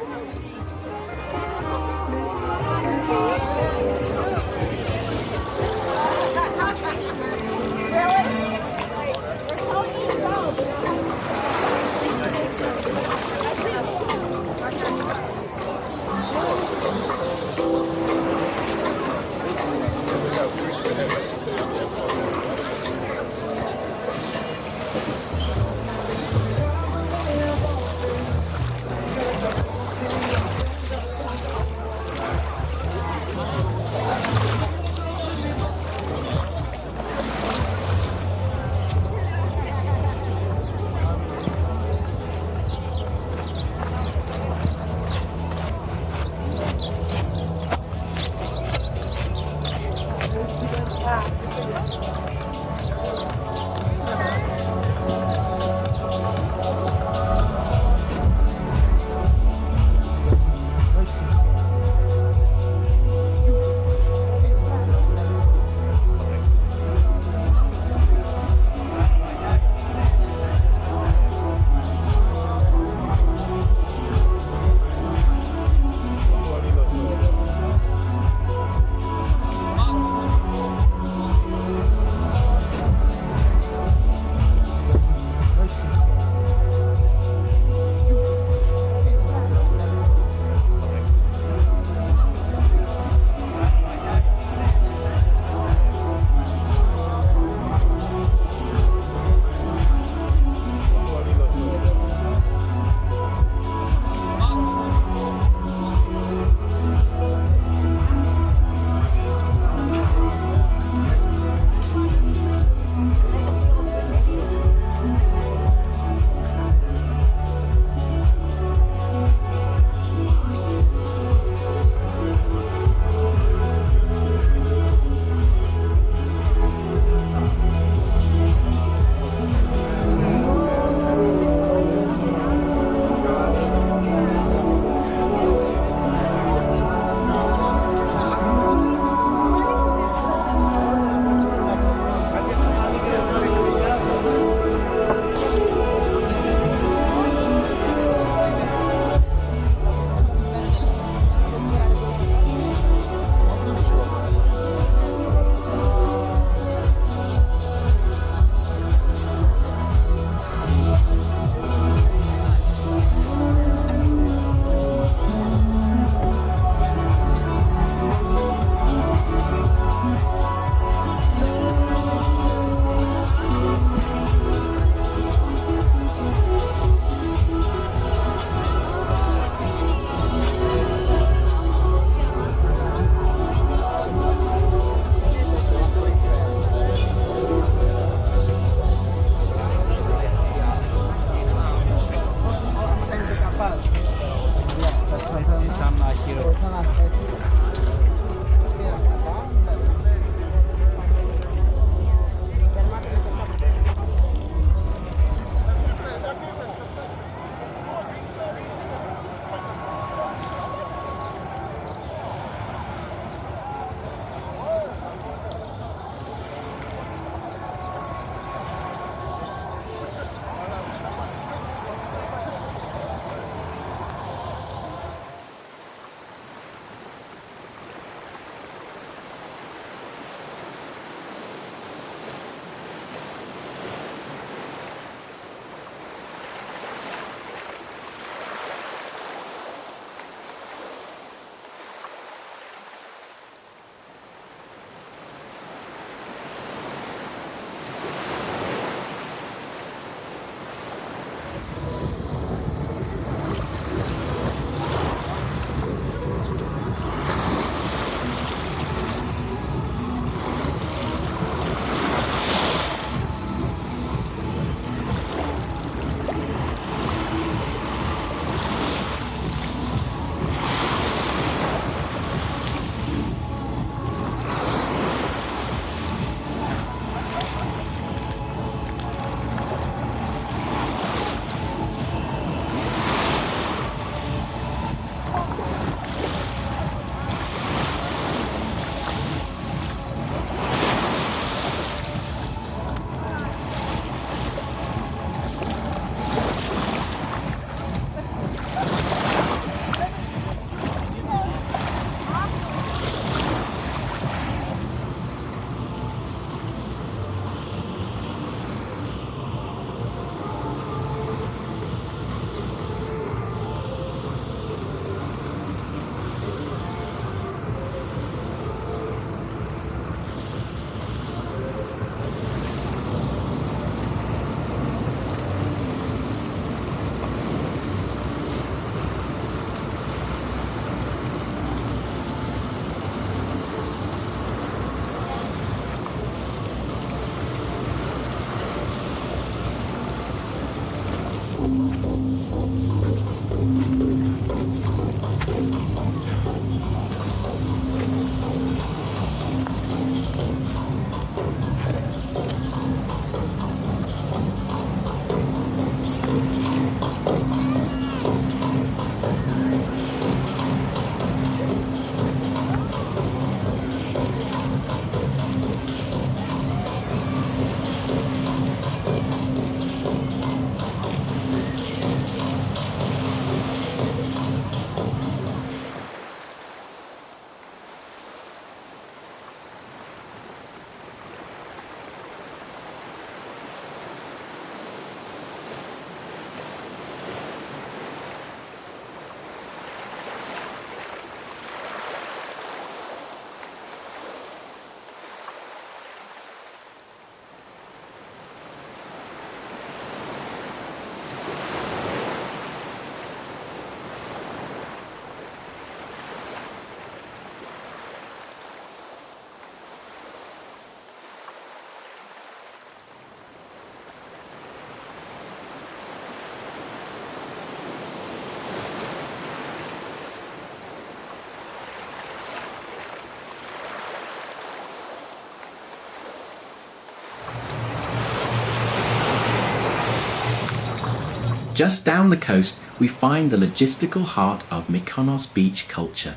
Just down the coast, we find the logistical heart of Mykonos beach culture.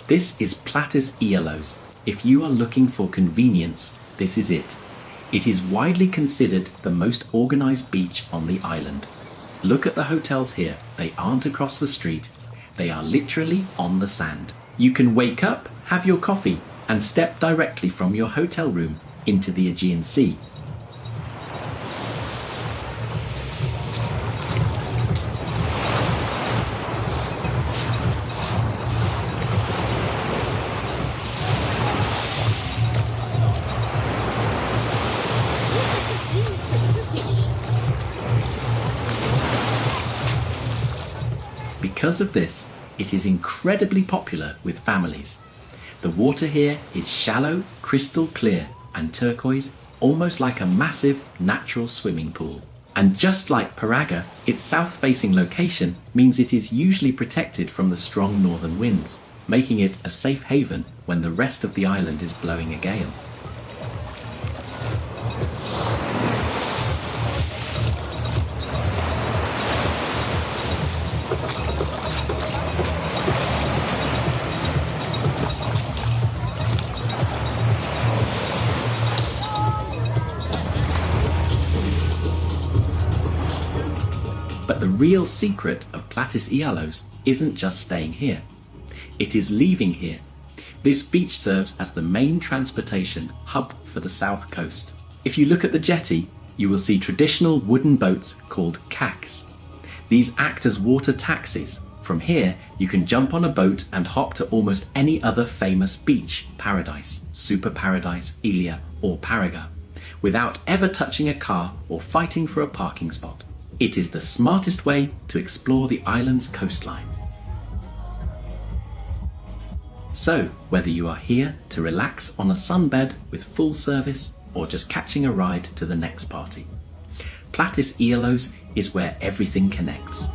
This is Platis Gialos. If you are looking for convenience, this is it. It is widely considered the most organised beach on the island. Look at the hotels here. They aren't across the street. They are literally on the sand. You can wake up, have your coffee, and step directly from your hotel room into the Aegean Sea. Because of this, it is incredibly popular with families. The water here is shallow, crystal clear, and turquoise, almost like a massive natural swimming pool. And just like Paraga, its south-facing location means it is usually protected from the strong northern winds, making it a safe haven when the rest of the island is blowing a gale. But the real secret of Platis Gialos isn't just staying here. It is leaving here. This beach serves as the main transportation hub for the south coast. If you look at the jetty, you will see traditional wooden boats called caks. These act as water taxis. From here, you can jump on a boat and hop to almost any other famous beach, paradise, super paradise, Agia, or Paraga, without ever touching a car or fighting for a parking spot. It is the smartest way to explore the island's coastline. So, whether you are here to relax on a sunbed with full service or just catching a ride to the next party, Platis Gialos is where everything connects.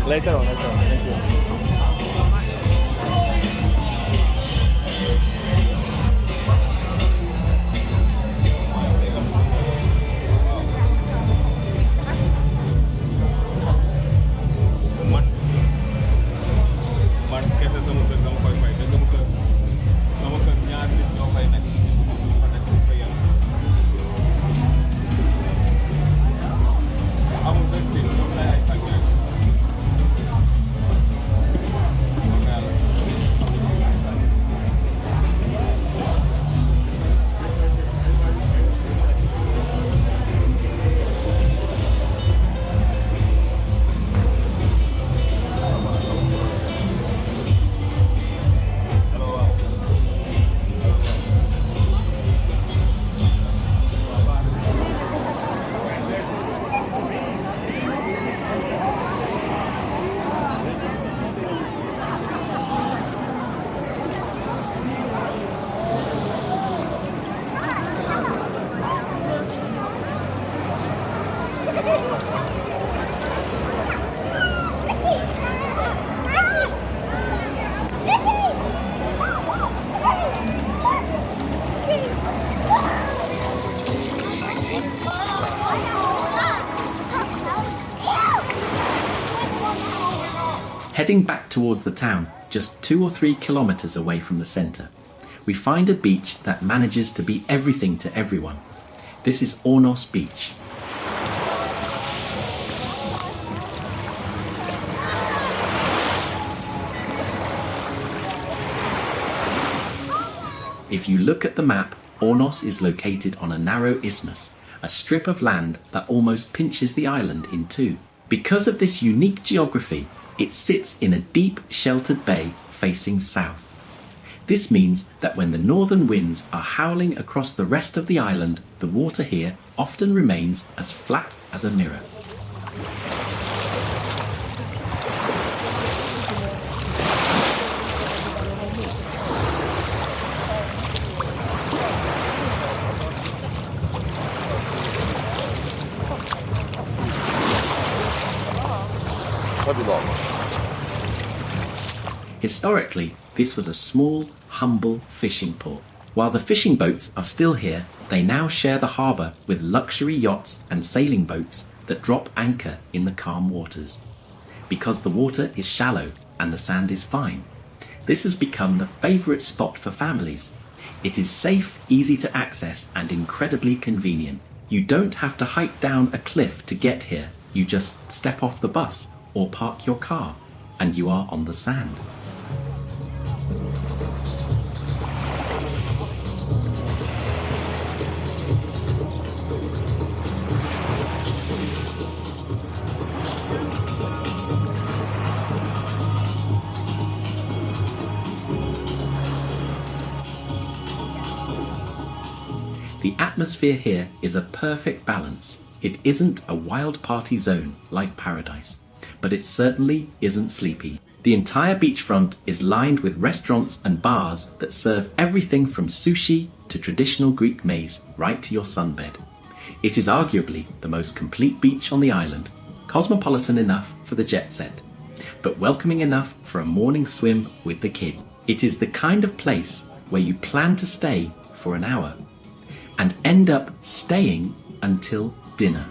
Later on, thank you. Heading back towards the town, just 2 or 3 kilometers away from the center, we find a beach that manages to be everything to everyone. This is Ornos Beach. If you look at the map, Ornos is located on a narrow isthmus, a strip of land that almost pinches the island in two. Because of this unique geography, it sits in a deep, sheltered bay facing south. This means that when the northern winds are howling across the rest of the island, the water here often remains as flat as a mirror. Historically, this was a small, humble fishing port. While the fishing boats are still here, they now share the harbour with luxury yachts and sailing boats that drop anchor in the calm waters. Because the water is shallow and the sand is fine, this has become the favourite spot for families. It is safe, easy to access and incredibly convenient. You don't have to hike down a cliff to get here. You just step off the bus or park your car and you are on the sand. The atmosphere here is a perfect balance. It isn't a wild party zone like Paradise, but it certainly isn't sleepy. The entire beachfront is lined with restaurants and bars that serve everything from sushi to traditional Greek maize right to your sunbed. It is arguably the most complete beach on the island, cosmopolitan enough for the jet set, but welcoming enough for a morning swim with the kid. It is the kind of place where you plan to stay for an hour and end up staying until dinner.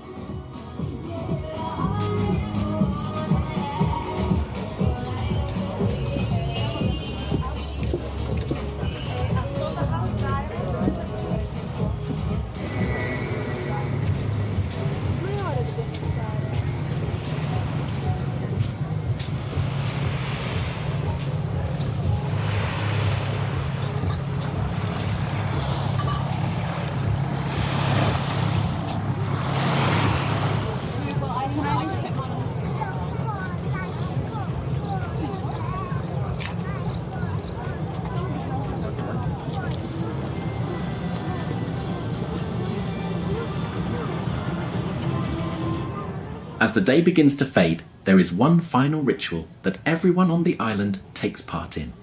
As the day begins to fade, there is one final ritual that everyone on the island takes part in.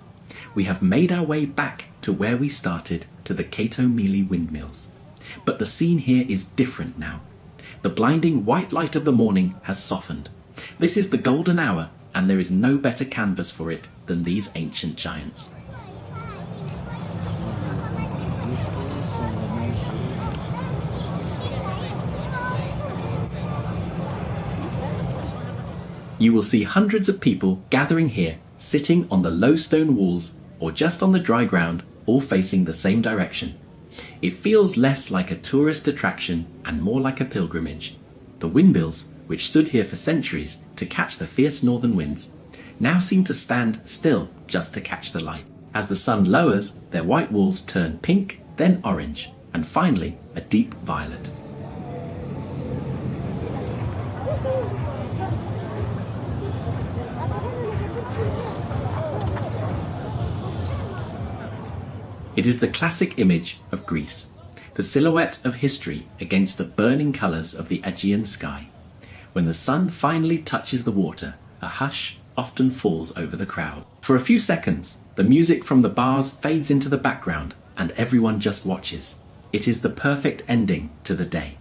We have made our way back to where we started, to the Katomili windmills. But the scene here is different now. The blinding white light of the morning has softened. This is the golden hour, and there is no better canvas for it than these ancient giants. You will see hundreds of people gathering here, sitting on the low stone walls or just on the dry ground, all facing the same direction. It feels less like a tourist attraction and more like a pilgrimage. The windmills, which stood here for centuries to catch the fierce northern winds, now seem to stand still just to catch the light. As the sun lowers, their white walls turn pink, then orange, and finally a deep violet. It is the classic image of Greece, the silhouette of history against the burning colours of the Aegean sky. When the sun finally touches the water, a hush often falls over the crowd. For a few seconds, the music from the bars fades into the background and everyone just watches. It is the perfect ending to the day.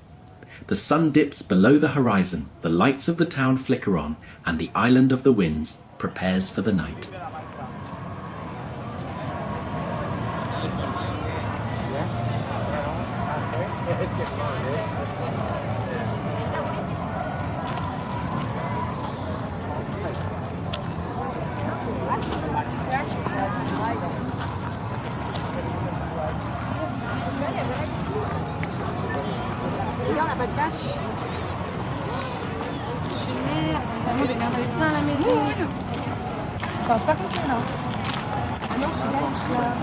The sun dips below the horizon, the lights of the town flicker on, and the island of the winds prepares for the night. gars, on n'a pas de place. Je suis merde. Vraiment, des merdes plein à la maison. Enfin, c'est pas compris là. Ah non, je suis là, je suis là.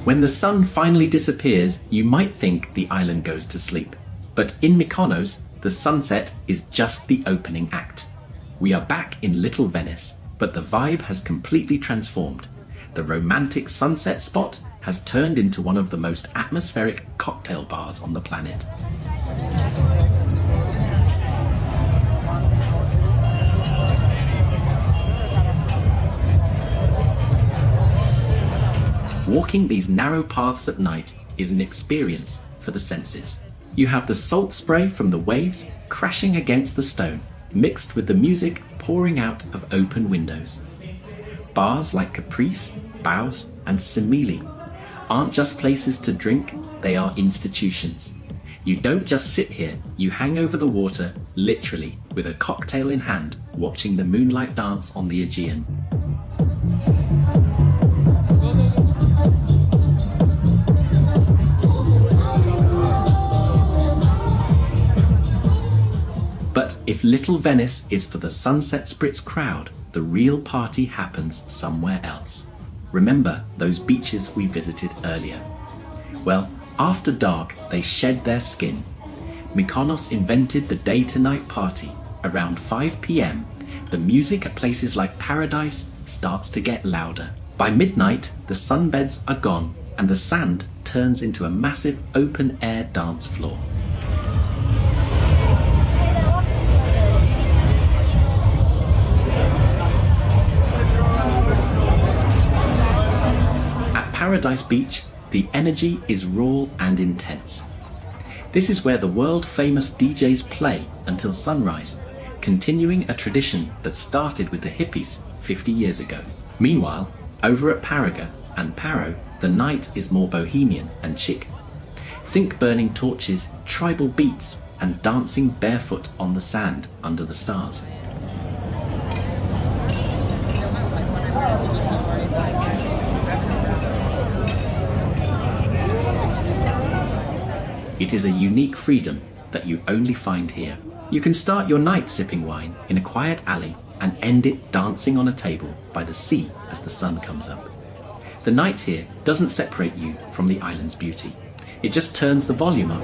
When the sun finally disappears, you might think the island goes to sleep. But in Mykonos, the sunset is just the opening act. We are back in Little Venice, but the vibe has completely transformed. The romantic sunset spot has turned into one of the most atmospheric cocktail bars on the planet. Walking these narrow paths at night is an experience for the senses. You have the salt spray from the waves crashing against the stone, mixed with the music pouring out of open windows. Bars like Caprice, Baus and Simili aren't just places to drink, they are institutions. You don't just sit here, you hang over the water, literally, with a cocktail in hand, watching the moonlight dance on the Aegean. But if Little Venice is for the sunset spritz crowd, the real party happens somewhere else. Remember those beaches we visited earlier? Well, after dark, they shed their skin. Mykonos invented the day-to-night party. Around 5 p.m, the music at places like Paradise starts to get louder. By midnight, the sunbeds are gone and the sand turns into a massive open-air dance floor. Paradise Beach, the energy is raw and intense. This is where the world-famous DJs play until sunrise, continuing a tradition that started with the hippies 50 years ago. Meanwhile, over at Paraga and Paro, the night is more bohemian and chic. Think burning torches, tribal beats, and dancing barefoot on the sand under the stars. It is a unique freedom that you only find here. You can start your night sipping wine in a quiet alley and end it dancing on a table by the sea as the sun comes up. The night here doesn't separate you from the island's beauty. It just turns the volume up.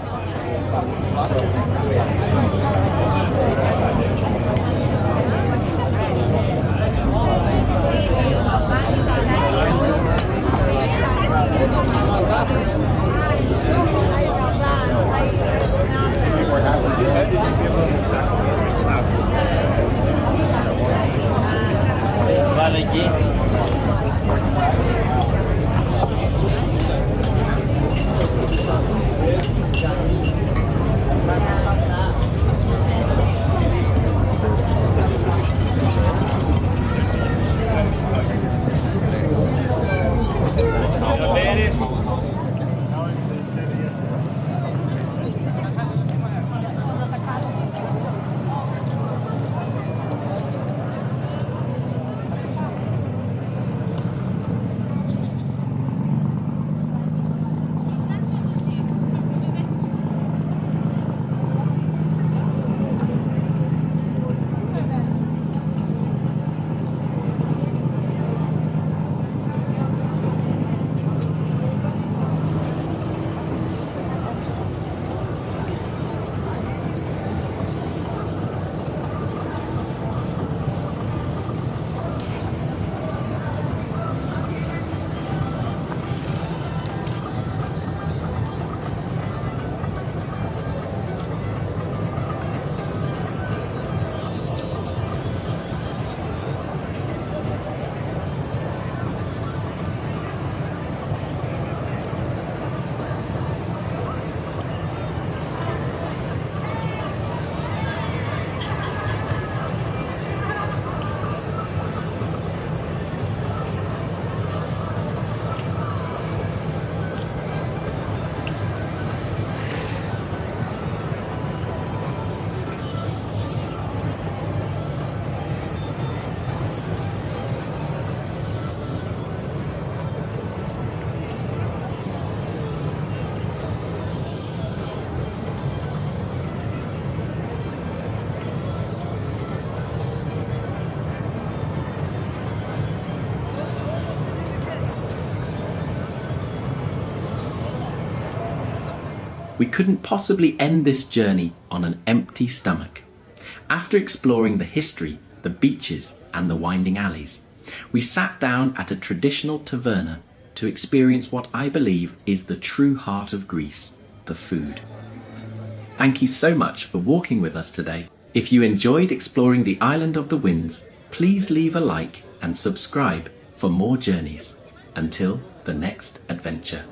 We couldn't possibly end this journey on an empty stomach. After exploring the history, the beaches, and the winding alleys, we sat down at a traditional taverna to experience what I believe is the true heart of Greece, the food. Thank you so much for walking with us today. If you enjoyed exploring the island of the winds, please leave a like and subscribe for more journeys. Until the next adventure.